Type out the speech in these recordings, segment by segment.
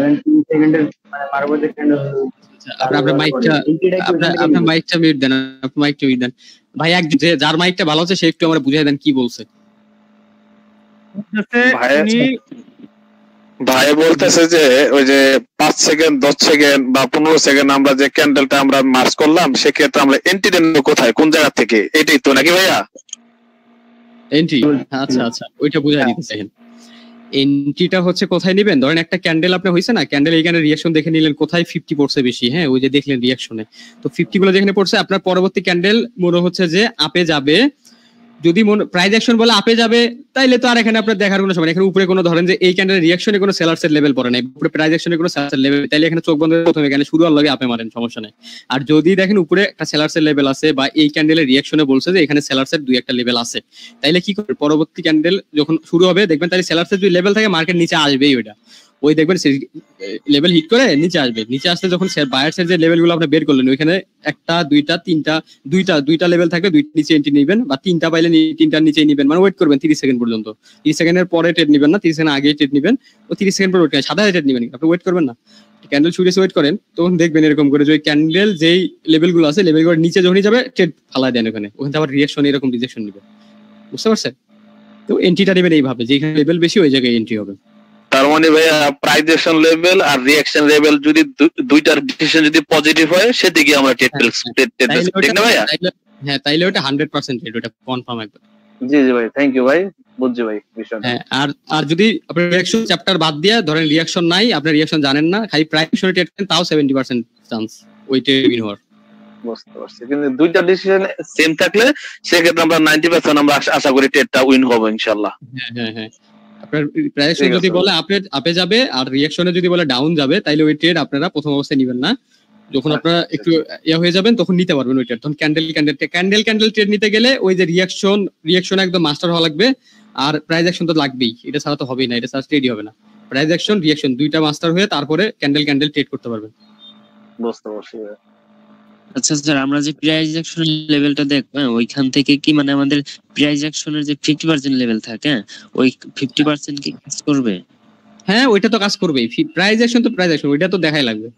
ধরেন 3 সেকেন্ডের মানে পরবর্তী ক্যান্ডেল আপনার মাইকটা মিউট দেন, আপনি মাইকটা মিউট দেন ভাই। যার মাইকটা ভালো আছে সে একটু আমরা বুঝাই দেন কি বলছে। ভাই বলতেছে যে ওই যে 5 সেকেন্ড 10 সেকেন্ড বা 15 সেকেন্ড আমরা যে ক্যান্ডেলটা আমরা মার্চ করলাম সেক্ষেত্রে আমরা এন্ট্রি দেন কোথায়, কোন জায়গা থেকে, এটাই তো নাকি ভাইয়া? এন্ট্রি, আচ্ছা ওইটা বুঝাই দিতে চাইেন। এন্ট্রিটা হচ্ছে কোথায় নেবেন, ধরেন একটা ক্যান্ডেল আপনি হইছে না, ক্যান্ডেল এইখানে রিঅ্যাকশন দেখে নিলেন কোথায় 50 পড়ছে বেশি, হ্যাঁ ওই যে দেখলেন রিঅ্যাকশনে, তো 50 গুলো যেখানে পড়ছে আপনার পরবর্তী ক্যান্ডেল মনে হচ্ছে যে আপে যাবে। যদি প্রাইস অ্যাকশন বলে আপে যাবে তাইলে তো আর এখানে আপনার দেখার কোনো সময়, এখানে উপরে কোনো ধরেন যে এই ক্যান্ডেলের রিঅ্যাকশনে কোনো সেলার্স এর লেভেল পড়ে নাই, উপরে প্রাইস অ্যাকশনে কোনো সেলার্স এর লেভেল, তাইলে এখানে চোখ বন্ধ করে প্রথমে এখানে শুরু হওয়ার লগে আপে মারেন, সমস্যা নাই। আর যদি দেখেন উপরে একটা সেলার্স এর লেভেল আছে বা এই ক্যান্ডেলের রিঅ্যাকশনে বলছে যে এখানে সেলার্স এর দুই একটা লেভেল আছে, তাইলে কি করবে, পরবর্তী ক্যান্ডেল যখন শুরু হবে দেখবেন তাহলে সেলার্স এর যদি লেভেল থাকে মার্কেট নিচে আসবেই, ওইটা ওই দেখবেন লেভেল হিট করে নিচে আসবে। নিচে আসলে যখন বায়ার্স এর যে লেভেল গুলো আপনি বের করলেন ওইখানে একটা দুইটা তিনটা দুইটা লেভেল থাকবে, দুইটা নিচে এন্ট্রি নেবেন বা তিনটা পাইলে তিনটার নিচেই নেবেন, মানে ওয়েট করবেন 30 সেকেন্ড পর্যন্ত। 30 সেকেন্ডের পরে ট্রেড নেবেন না, 30 সেকেন্ড আগে ট্রেড নেবেন, ও 30 সেকেন্ড পরে ওয়েট করেন, সাদা ট্রেড নেবেন, আপনি ওয়েট করবেন না, ক্যান্ডেল শুরু ওয়েট করেন, তখন দেখবেন এরকম করে যে ক্যান্ডেল যেই লেভেল গুলো আছে লেভেল গুলোর নিচে যখনই যাবে ট্রেড ফালাই দেন, ওখানে আবার রিঅ্যাকশন এরকম রিজেকশন নেবে, বুঝতে পারছেন? তো এন্ট্রিটা নেবেন এইভাবে, যেখানে লেভেল বেশি ওই জায়গায় এন্ট্রি হবে। তার মানে ভাইয়া প্রাইস অ্যাকশন লেভেল আর রিঅ্যাকশন লেভেল যদি দুইটার ডিসিশন যদি পজিটিভ হয় সেদিকে আমরা ট্রেড ঠিক না ভাইয়া? হ্যাঁ তাইলে ওটা 100% ট্রেড, ওটা কনফার্ম একবার। জি ভাই, থ্যাংক ইউ ভাই, বুঝছি ভাই বিষয়টা। হ্যাঁ আর যদি আপনার রিঅ্যাকশন চ্যাপ্টার বাদ দিয়ে ধরেন রিঅ্যাকশন নাই, আপনার রিঅ্যাকশন জানেন না, খালি প্রাইস অ্যাকশনে ট্রেড করেন, তাও 70% চান্স ওই ট্রেড উইন হওয়ার। বুঝতে পারছি, কিন্তু দুইটা ডিসিশন সেম থাকলে সেক্ষেত্রে আমরা 90% আমরা আশা করি ট্রেডটা উইন হবে ইনশাআল্লাহ। হ্যাঁ আপনার প্রাইস যদি বলে আপে যাবে আর রিঅ্যাকশনে যদি বলে ডাউন যাবে তাইলে ওই ট্রেড আপনারা প্রথম অবস্থায় নেবেন না, যখন আপনারা একটু হয়ে যাবেন তখন নিতে পারবেন ওই ট্রেড। তখন ক্যান্ডেল ট্রেড নিতে গেলে ওই যে রিঅ্যাকশন একদম মাস্টার হওয়া লাগবে, আর প্রাইস অ্যাকশন তো লাগবেই, এটা ছাড়া তো হবেই না, এটা ছাড়া ট্রেডই হবে না। প্রাইস অ্যাকশন রিঅ্যাকশন দুইটা মাস্টার হয়ে তারপরে ক্যান্ডেল ট্রেড করতে পারবেন। বুঝতে পারছি। আচ্ছা স্যার, আমরা যে প্রাইস অ্যাকশন লেভেলটা দেখব ওইখান থেকে কি মানে আমাদের প্রাইস অ্যাকশনের যে 50% লেভেল থাকে ওই 50% কি কাজ করবে? হ্যাঁ ওইটা তো কাজ করবেই, প্রাইস অ্যাকশন তো প্রাইস অ্যাকশন, ওইটা তো দেখাই লাগবে।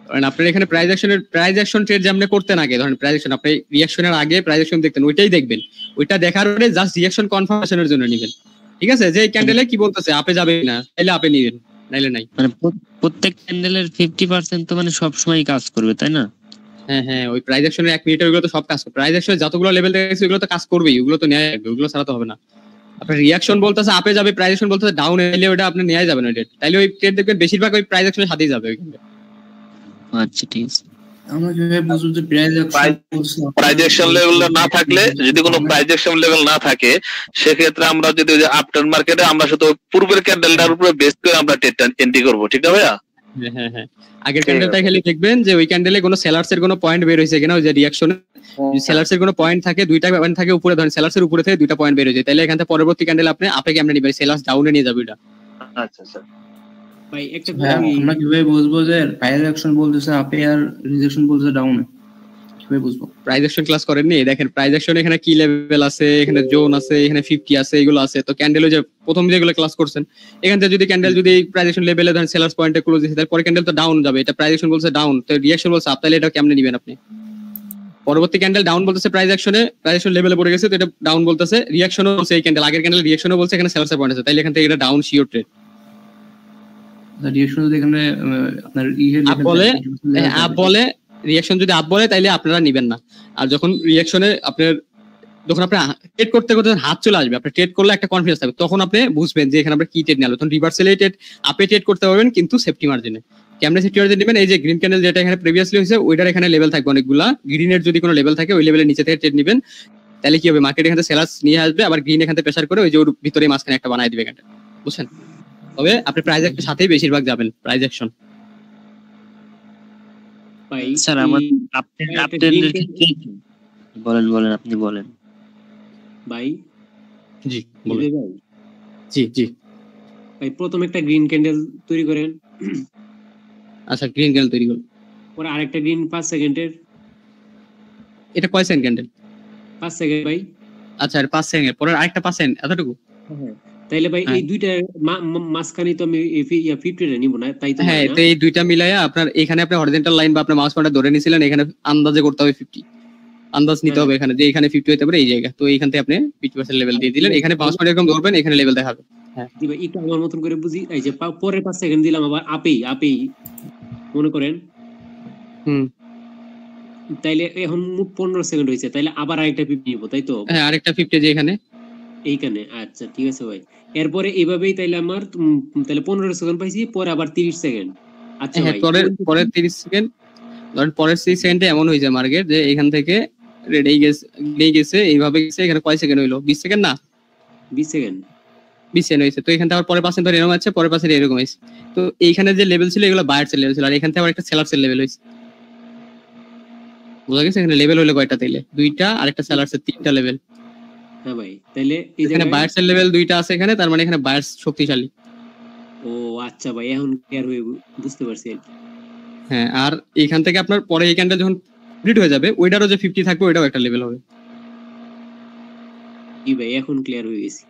কারণ আপনার এখানে প্রাইস অ্যাকশন ট্রেড যে আপনি করতেন আগে, ধরেন প্রাইস অ্যাকশন আপনি রিঅ্যাকশনের আগে প্রাইস অ্যাকশন দেখতেন, ওইটাই দেখবেন, ওইটা দেখার পরে জাস্ট রিঅ্যাকশন কনফার্মেশনের জন্য নেবেন, ঠিক আছে? যে ক্যান্ডেলে কি বলতেছে আপে যাবে না, তাইলে আপে নেবেন, নাইলে নাই। মানে প্রত্যেক ক্যান্ডেলের 50% তো মানে সব সময় কাজ করবে, তাই না? হ্যাঁ ওই প্রাইস অ্যাকশনের 1 মিনিটের ওগুলো তো সব কাজ করবে, প্রাইস অ্যাকশনে যতগুলো লেভেল দেখেছি ওগুলো তো কাজ করবেই, ওগুলো তো নেওয়া যাবে, ওগুলো ছাড়া তো হবে না। আপনার রিঅ্যাকশন বলতেছে আপে যাবে, প্রাইস অ্যাকশন বলতেছে ডাউন এলে ওটা আপনি নেওয়া যাবে না ট্রেড, তাইলে ওই ট্রেড দেখবেন বেশিরভাগ ওই প্রাইস অ্যাকশনের সাথেই যাবে ওইখানে। আচ্ছা ঠিক আছে। আমরা কিভাবে বুঝবো যে প্রাইস অ্যাকশন লেভেল না থাকলে, যদি কোনো প্রাইস অ্যাকশন লেভেল না থাকে সেক্ষেত্রে আমরা যদি আফটার মার্কেটে আমরা শুধু পূর্বের ক্যান্ডেলটার উপরে বেস করে আমরা ট্রেডটা এন্ট্রি করব, ঠিক না ভাইয়া? হ্যাঁ আগের ক্যান্ডেলটা খালি দেখবেন যে ওই ক্যান্ডেলে কোনো সেলার্স এর কোনো পয়েন্ট বের হইছে কিনা, ওই যে রিঅ্যাকশনে সেলার্স এর কোনো পয়েন্ট থাকে, দুইটা পয়েন্ট থাকে উপরে, ধরেন সেলার্স এর উপরে থেকে দুইটা পয়েন্ট বের হয়ে যায়, তাহলে এখান থেকে পরবর্তী ক্যান্ডেল আপনি আপে কেমনে নিবেন, সেলার্স ডাউনে নিয়ে যাবে এটা। আচ্ছা ভাই একটা আমরা কিভাবে বুঝবো যে প্রাইস অ্যাকশন বলতেছে আপে আর রিজেকশন বলতেছে ডাউনে, কিভাবে বুঝবো? প্রাইস অ্যাকশন ক্লাস করেননি? দেখেন প্রাইস অ্যাকশন এখানে কি লেভেল আছে, এখানে জোন আছে, এখানে 50 আছে, এগুলো আছে। তো ক্যান্ডেল যে প্রথম যেগুলো ক্লাস করছেন এখান থেকে যদি ক্যান্ডেল যদি প্রাইস অ্যাকশন লেভেলে ধরেন সেলার্স পয়েন্টে ক্লোজ দিছে, তারপরে ক্যান্ডেল তো ডাউন যাবে, এটা প্রাইস অ্যাকশন বলছে ডাউন, তো রিঅ্যাকশন বলছে আপ, তাহলে এটা কেমনে নেবেন আপনি? পরবর্তী ক্যান্ডেল ডাউন বলতেছে প্রাইস অ্যাকশন লেভেলে পড়ে গেছে, তো এটা ডাউন বলতেছে, রিঅ্যাকশনও বলছে এই ক্যান্ডেল আগের ক্যান্ডেল রিঅ্যাকশনও বলছে এখানে সেলার্স পয়েন্ট আছে, তাহলে এখান থেকে এটা ডাউন শিওর ট্রেড। রিঅ্যাকশন যদি এখানে আপনার আপ বলে রিঅ্যাকশন যদি আপ বলে তাইলে আপনারা নেবেন না। আর যখন রিঅ্যাকশনে আপনার যখন আপনি ট্রেড করতে করতে হাত চলে আসবে, আপনি ট্রেড করলে একটা কনফিডেন্স থাকবে, তখন আপনি বুঝবেন যে এখানে আমরা কি ট্রেড নিলাম, তখন রিভার্সালে ট্রেড আপে ট্রেড করতে পারবেন, কিন্তু সেফটি মার্জিনে। কেমনে সেফটি মার্জিন নেবেন? এই যে গ্রিন ক্যান্ডেল যেটা এখানে প্রিভিয়াসলি হয়েছে ওইটার এখানে লেভেল থাকবে অনেকগুলা, গ্রিনের যদি কোনো লেভেল থাকে ওই লেভেলের নিচে থেকে ট্রেড নেবেন, তাহলে কি হবে মার্কেট এখান থেকে সেলার্স নিয়ে আসবে, আবার গ্রিন এখান থেকে প্রেসার করে ওই যে ওর ভিতরে মাঝখানে একটা বানায় দিবে ক্যান্ডেল, বুঝছেন? তবে আপনি প্রাইস অ্যাকশনের সাথেই বেশিরভাগ যাবেন প্রাইস অ্যাকশন। স্যার বলেন আপনি বলেন ভাই। জি জি ভাই প্রথম একটা গ্রিন ক্যান্ডেল তৈরি করেন। আচ্ছা গ্রিন ক্যান্ডেল তৈরি করুন, পরে আরেকটা গ্রিন 5 সেকেন্ডের। এটা কয় সেকেন্ড ক্যান্ডেল? 5 সেকেন্ড ভাই। আচ্ছা আর 5 সেকেন্ড পরে আরেকটা 5 সেকেন্ড, এতটুকু? হ্যাঁ তাইলে ভাই হ্যাঁ। এই দুইটা মাঝখানে তো আমি 50 নিব না, তাই তো? হ্যাঁ, হয় না? তো এই দুইটা মিলাইয়া আপনার এখানে আপনি হরিজন্টাল লাইন বা আপনার মাউস পয়েন্টার ধরে নিছিলেন, এখানে আন্দাজে করতে হবে 50, আন্দাজ নিতে হবে এখানে যে এখানে 50 হতে পারে এই জায়গা, তো এইখান থেকে আপনি 50% লেভেল দিয়ে দিলেন, এখানে মাউস পয়েন্টার এরকম ধরবেন, এখানে লেভেল দেখাবে। জি ভাই, একটু আমার মতন করে বুঝি। এই যে পরের 5 সেকেন্ড দিলাম, আবার আপেই মনে করেন, হুম, তাইলে এখন 15 সেকেন্ড হয়েছে, তাইলে আবার আরেকটা 50 নিব, তাই তো? হ্যাঁ, আরেকটা 50 যে এখানে। এইখানে আচ্ছা ঠিক আছে ভাই। এরপরে এইভাবেই তাইলে আমার তাইলে 15 সেকেন্ড পাইছি, পরে আবার 30 সেকেন্ড। আচ্ছা হ্যাঁ, ভাই, পরের 30 সেকেন্ড, ধরেন পরের 30 সেকেন্ডে এমন হয়েছে মার্কেট যে এখান থেকে রেড গেছে এইভাবে গেছে, এখানে কয় সেকেন্ড হইলো? 20 সেকেন্ড না, 20 সেকেন্ড 20 সেকেন্ড হয়েছে। তো এখান থেকে আবার পরের পার্সেন্ট এরকম আছে, পরের পার্সেন্ট এরকম হয়েছে। তো এইখানে যে লেভেল ছিল এগুলো বায়ার্স এর লেভেল ছিল, আর এখান থেকে আবার একটা সেলার্স এর লেভেল হয়েছে। বুঝা গেছে? এখানে লেভেল হলো কয়টা তাইলে? দুইটা, আর একটা সেলার্স এর 3টা লেভেল। হ্যাঁ ভাই, তাইলে এই এখানে জায়গায় বায়ার্স এর লেভেল 2টা আছে এখানে, তার মানে এখানে বায়ার্স শক্তিশালী। ও আচ্ছা ভাই, এখন ক্লিয়ার হয়ে বুঝতে পারছি আর কি। হ্যাঁ, আর এখান থেকে আপনার পরে এই ক্যান্ডেল যখন কমপ্লিট হয়ে যাবে, ওইটারও যে 50 থাকবে ওইটাও একটা লেভেল হবে। জি ভাই, এখন ক্লিয়ার হয়ে গেছি।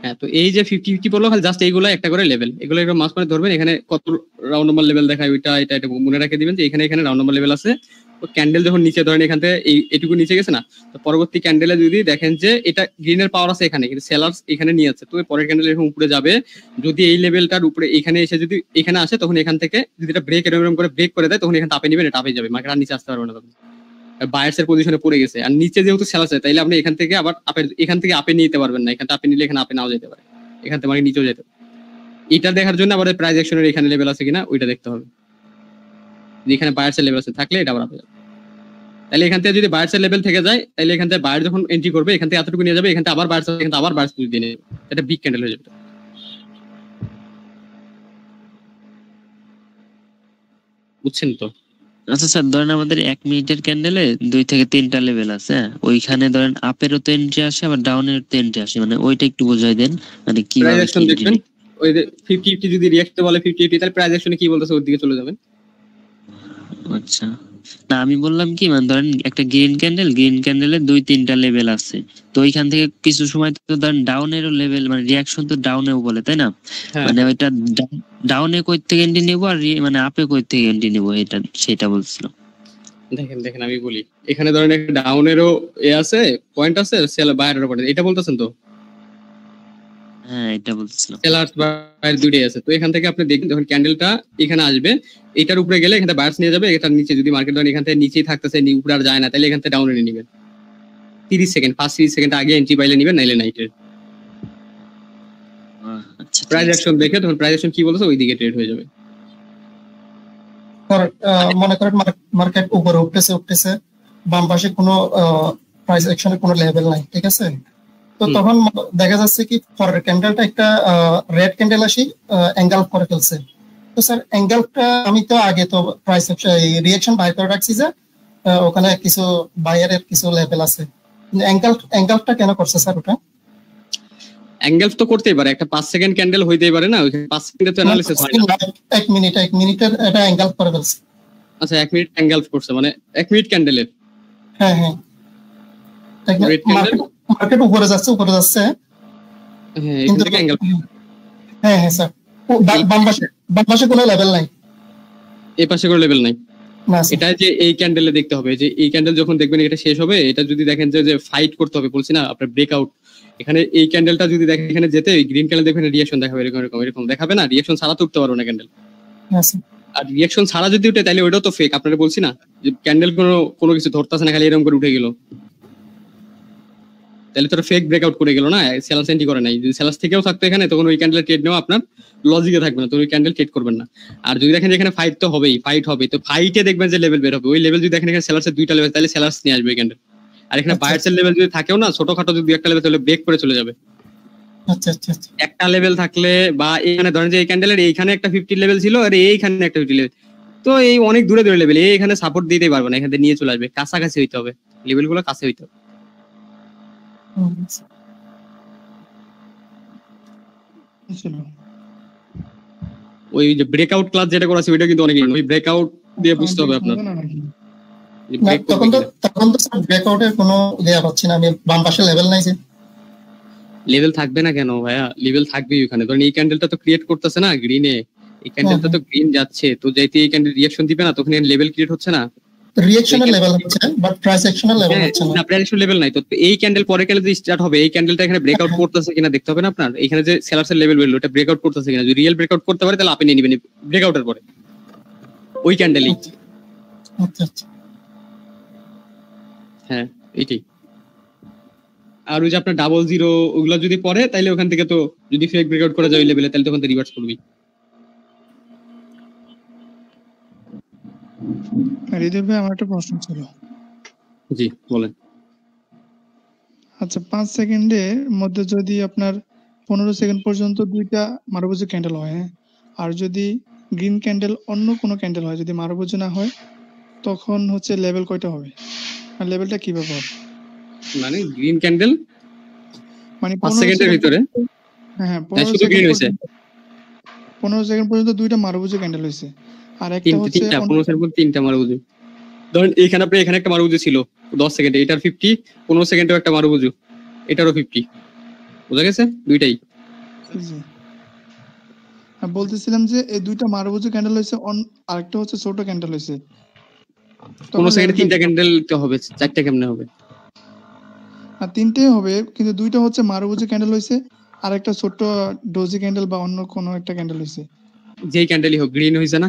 হ্যাঁ, তো এই যে 50-50 বললো, খালি জাস্ট এইগুলো একটা করে লেভেল, এগুলো একটু মাস করে ধরবেন, এখানে কত রাউন্ড নাম্বার লেভেল দেখায় ওইটা এটা মনে রেখে দিবেন যে এখানে রাউন্ড নাম্বার লেভেল আছে। তো ক্যান্ডেল যখন নিচে ধরেন এখান থেকে এইটুকু নিচে গেছে না, তো পরবর্তী ক্যান্ডেলে যদি দেখেন যে এটা গ্রিনের পাওয়ার আছে এখানে, কিন্তু সেলার্স এখানে নিয়ে আছে, তো পরের ক্যান্ডেল এরকম উপরে যাবে, যদি এই লেভেলটার উপরে এখানে এসে যদি এখানে আসে, তখন এখান থেকে যদি এটা ব্রেক এরকম করে ব্রেক করে দেয়, তখন এখানে টাপে নেবেন, এটা টাপে যাবে, মার্কেট আর নিচে আসতে পারবে না। তখন বায়ার্স এর পজিশনে পড়ে গেছে, আর নিচে যেহেতু সেল আছে, তাইলে আপনি এখান থেকে আবার এখান থেকে আপে নিতে পারবেন না, এখানে আপে নিলে এখানে আপে নাও যেতে পারে, এখান থেকে মানে নিচেও যেতে পারে। এটা দেখার জন্য আবার প্রাইস অ্যাকশনের এখানে লেভেল আছে কিনা ওইটা দেখতে হবে, যেখানে বায়ার্স এর লেভেল আছে থাকলে এটা আবার আপে যাবে। তাহলে এখান থেকে যদি বায়ার্স এর লেভেল থেকে যায়, তাহলে এখান থেকে বায়ার যখন এন্ট্রি করবে এখান থেকে এতটুকু নিয়ে যাবে, এখান থেকে আবার বায়ার্স, এখান থেকে আবার বায়ার্স পুশ দিয়ে নেবে, এটা বিগ ক্যান্ডেল হয়ে যাবে। বুঝছেন তো? আচ্ছা স্যার, ধরেন আমাদের 1 মিনিটের ক্যান্ডেলে 2 থেকে 3টা লেভেল আছে, ওইখানে ধরেন আপেরও তো এন্ট্রি আসে, আবার ডাউনের তো এন্ট্রি আসে, মানে ওইটা একটু বোঝাই দেন, মানে কিভাবে প্রাইস অ্যাকশন দেখবেন, ওই যে 50-50 যদি রিঅ্যাক্ট বলে 50-50, তাহলে প্রাইস অ্যাকশনে কি বলতেছে ওর দিকে চলে যাবেন। আচ্ছা, না আমি বললাম কি, মানে ধরেন একটা গ্রিন ক্যান্ডেলে 2-3টা লেভেল আছে, তো ওইখান থেকে কিছু সময় তো ধরেন ডাউনেরও লেভেল, মানে রিয়াকশন তো ডাউনেও বলে, তাই না? মানে ওইটা ডাউনে কই থেকে এন্ট্রি নেবো, আর মানে আপে কই থেকে এন্ট্রি নেবো, এটা সেটা বলছিলাম। দেখেন আমি বলি, এখানে ধরেন একটা ডাউনেরও এ আছে, পয়েন্ট আছে, সেল বায়ারেরও পয়েন্ট, এটা বলতেছেন তো? হ্যাঁ, এটা বলছিলাম। সেলার্স বায়ার দুইটাই আছে। তো এখান থেকে আপনি দেখেন যখন ক্যান্ডেলটা এখানে আসবে, এটার উপরে গেলে এখানে বায়ার্স নিয়ে যাবে, এটার নিচে যদি মার্কেট ধরেন এখান থেকে নিচেই থাকতেছে, উপরে আর যায় না, তাহলে এখান থেকে ডাউনে নিয়ে নেবেন 30 সেকেন্ড, ফার্স্ট 30 সেকেন্ড আগে এন্ট্রি পাইলে নেবেন, নাইলে নাইটের আচ্ছা, প্রাইস অ্যাকশন দেখে তখন প্রাইস অ্যাকশন কি বলছে ওই দিকে ট্রেড হয়ে যাবে। মনে করেন মার্কেট উপরে উঠতেছে, বাম পাশে কোনো প্রাইস অ্যাকশনের কোনো লেভেল নাই, ঠিক আছে? তো তখন দেখা যাচ্ছে কি পরের ক্যান্ডেলটা একটা রেড ক্যান্ডেল আসি এঙ্গালফ করে ফেলছে। তো স্যার এঙ্গালফটা আমি তো আগে তো প্রাইস রিঅ্যাকশন বাই করে রাখছি যে ওখানে কিছু বায়ারের কিছু লেভেল আছে, এঙ্গালফটা কেন করছে স্যার? ওটা অ্যাঙ্গেলস তো করতেই পারে, একটা 5 সেকেন্ড ক্যান্ডেল হইতেই পারে না, ওইখানে 5 সেকেন্ডে তো অ্যানালিসিস হয় না। 1 মিনিটের এটা এঙ্গালফ করে ফেলছে। আচ্ছা, 1 মিনিট অ্যাঙ্গেলস করছে, মানে 1 মিনিট ক্যান্ডেলের। হ্যাঁ, মার্কেট উপরে যাচ্ছে হ্যাঁ, এখান থেকে অ্যাঙ্গেল। হ্যাঁ স্যার, বাম পাশে কোনো লেভেল নাই, এই পাশে কোনো লেভেল নাই। না এটা যে এই ক্যান্ডেলে দেখতে হবে, যে এই ক্যান্ডেল যখন দেখবেন এটা শেষ হবে, এটা যদি দেখেন যে ফাইট করতে হবে, বলছি না আপনার ব্রেকআউট, এখানে এই ক্যান্ডেলটা যদি দেখেন এখানে যেতে গ্রিন ক্যান্ডেল দেখবেন রিঅ্যাকশন দেখাবে, এরকম দেখাবে না, রিঅ্যাকশন ছাড়া তো উঠতে পারবে না ক্যান্ডেল। আর রিঅ্যাকশন ছাড়া যদি উঠে তাহলে ওইটাও তো ফেক, আপনারা বলছি না যে ক্যান্ডেল কোনো কিছু ধরতেছে না, খালি এরকম করে উঠে গেল, তাহলে তো ফেক ব্রেকআউট করে গেল না, সেলার্স এন্ট্রি করে নাই। যদি সেলার্স থেকেও থাকতো এখানে, তখন ওই ক্যান্ডেল ট্রেড নেওয়া আপনার লজিকে থাকবে না, তো ওই ক্যান্ডেল ট্রেড করবেন না। আর যদি দেখেন এখানে ফাইট তো হবেই, ফাইট হবে, তো ফাইটে দেখবেন যে লেভেল বের হবে, ওই লেভেল যদি দেখেন এখানে সেলার্সের 2টা লেভেল, তাহলে সেলার্স নিয়ে আসবে ক্যান্ডেল। আর এখানে বায়ার্সের লেভেল যদি থাকেও না, ছোটখাটো যদি একটা লেভেল, তাহলে ব্রেক করে চলে যাবে। আচ্ছা, একটা লেভেল থাকলে, বা এখানে ধরেন যে এই ক্যান্ডেলের এইখানে একটা 50 লেভেল ছিল, আর এইখানে একটা 50 লেভেল, তো এই অনেক দূরে লেভেল, এখানে সাপোর্ট দিতেই পারবে না, এখান থেকে নিয়ে চলে আসবে, কাছাকাছি হইতে হবে, লেভেল গুলো কাছে হইতে হবে। ওই যে ব্রেকআউট ক্লাস যেটা করা আছে ওইটা কিন্তু অনেক, ওই ব্রেকআউট দিয়ে বুঝতে হবে আপনার। তখন তো ব্রেকআউটের কোনো দেয়া পাচ্ছি না আমি, বাম পাশে লেভেল নাই যে। লেভেল থাকবে না কেন ভাইয়া? লেভেল থাকবেই ওখানে। ধরেন এই ক্যান্ডেলটা তো ক্রিয়েট করতেছে না গ্রিনে, এই ক্যান্ডেলটা তো গ্রিন যাচ্ছে, তো যাইতে এই ক্যান্ডেল রিঅ্যাকশন দিবে না, তখন লেভেল ক্রিয়েট হচ্ছে না। রিঅ্যাকশনের লেভেল হচ্ছে বাট প্রাইস অ্যাকশনের লেভেল হচ্ছে না। না, প্রাইস লেভেল নাই তো। এই ক্যান্ডেল পরে ক্যান্ডেল যে স্টার্ট হবে, এই ক্যান্ডেলটা এখানে ব্রেকআউট করতেছে কিনা দেখতে হবে না আপনার। এখানে যে সেলার্সের লেভেল বেরলো, এটা ব্রেকআউট করতেছে কিনা। যদি রিয়েল ব্রেকআউট করতে পারে তাহলে আপনি নিয়ে নেবেন ব্রেকআউটের পরে ওই ক্যান্ডেলই। আচ্ছা আচ্ছা, হ্যাঁ এইটাই। আর ওই যে আপনার 00 ওগুলা যদি পড়ে তাহলে ওখান থেকে তো যদি ফেক ব্রেকআউট করা যায় ওই লেভেলে, তাহলে তখন তো রিভার্স করবি। হৃদয় ভাই, আমার একটা প্রশ্ন ছিল। জি বলেন। আচ্ছা, 5 সেকেন্ডের মধ্যে যদি আপনার 15 সেকেন্ড পর্যন্ত দুইটা মারুবুজি ক্যান্ডেল হয়, হ্যাঁ, আর যদি গ্রিন ক্যান্ডেল অন্য কোনো ক্যান্ডেল হয়, যদি মারুবুজি না হয়, তখন হচ্ছে লেভেল কয়টা হবে আর লেভেলটা কিভাবে হবে? মানে গ্রিন ক্যান্ডেল মানে 5 সেকেন্ডের ভিতরে, হ্যাঁ, শুধু গ্রিন হইছে 15 সেকেন্ড পর্যন্ত দুইটা মারুবুজি ক্যান্ডেল হইছে, আর একটা হচ্ছে 15 সেকেন্ড 3টা মারুবুজু। ধরেন এখানে আপনি এখানে একটা মারুবুজু ছিল 10 সেকেন্ডে, এটার 50, 15 সেকেন্ডেও একটা মারুবুজু, এটারও 50, বুঝা গেছে দুইটাই। বলতেছিলাম যে এই দুইটা মারুবুজি ক্যান্ডেল হইছে, আরেকটা হচ্ছে ছোট ক্যান্ডেল হইছে। 15 সেকেন্ডে 3টা ক্যান্ডেল তো হবে, 4টা কেমনে হবে? আর 3টাই হবে, কিন্তু দুইটা হচ্ছে মারুবুজি ক্যান্ডেল হইছে, আর একটা ছোট ডোজি ক্যান্ডেল বা অন্য কোনো একটা ক্যান্ডেল হইছে। যেই ক্যান্ডেলই হোক গ্রিন হইছে না?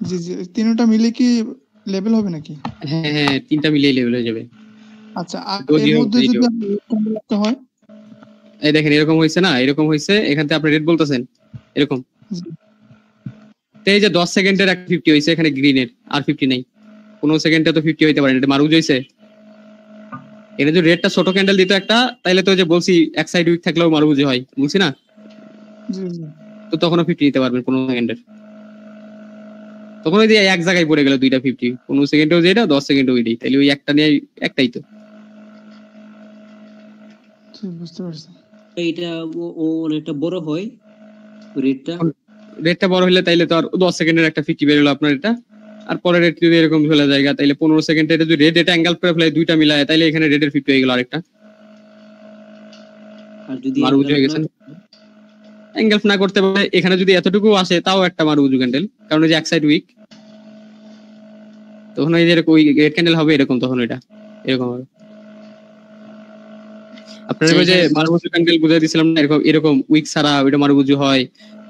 জি জি, তিনটা মিলে কি লেভেল হবে নাকি? হ্যাঁ হ্যাঁ, 3টা মিলিয়ে লেভেল হয়ে যাবে। আচ্ছা, আর এর মধ্যে যদি ক্যান্ডেল একটা হয়, এই দেখেন এরকম হইছে না, এরকম হইছে, এখান থেকে আপনি রেড বলতেছেন এরকম। তো এই যে 10 সেকেন্ডের একটা 50 হইছে এখানে গ্রিনের, আর 50 নাই। 15 সেকেন্ডে তো 50 হইতে পারে না, এটা মারুজ হইছে। এখানে যদি রেডটা ছোট ক্যান্ডেল দিত একটা, তাইলে তো যে বলছি এক সাইড উইক থাকলেও মারুজ হয়, বলছি না? জি জি, তো তখনও 50 নিতে পারবেন 15 সেকেন্ডের। তখন ওই যে এক জায়গায় পড়ে গেল দুইটা 50, 15 সেকেন্ডেও যেটা 10 সেকেন্ডেও ওইটাই, তাহলে ওই একটা নিয়ে একটাই তো। বুঝতে পারছি। এইটা ও অনেকটা বড় হয় রেটটা বড় হলে তাইলে তো আর 10 সেকেন্ডের একটা 50 বের হলো আপনার এটা, আর পরে রেট যদি এরকম চলে যায় তাইলে 15 সেকেন্ডে যদি রেড এটা অ্যাঙ্গেল করে ফেলে দুইটা মিলায়, তাইলে এখানে রেডের 50 হয়ে গেল আরেকটা। আর যদি মারুজু হয়ে গেছে অ্যাঙ্গেল না করতে পারে, এখানে যদি এতটুকু আসে তাও একটা মারুজু ক্যান্ডেল, কারণ ওই যে এক সাইড উইক, তখন ওই যে ওই রেড ক্যান্ডেল হবে এরকম, তখন ওইটা এরকম হবে। আপনারা ওই যে মারুজু ক্যান্ডেল বুঝাই দিছিলাম না, এরকম এরকম উইক ছাড়া ওইটা মারুজু হয়।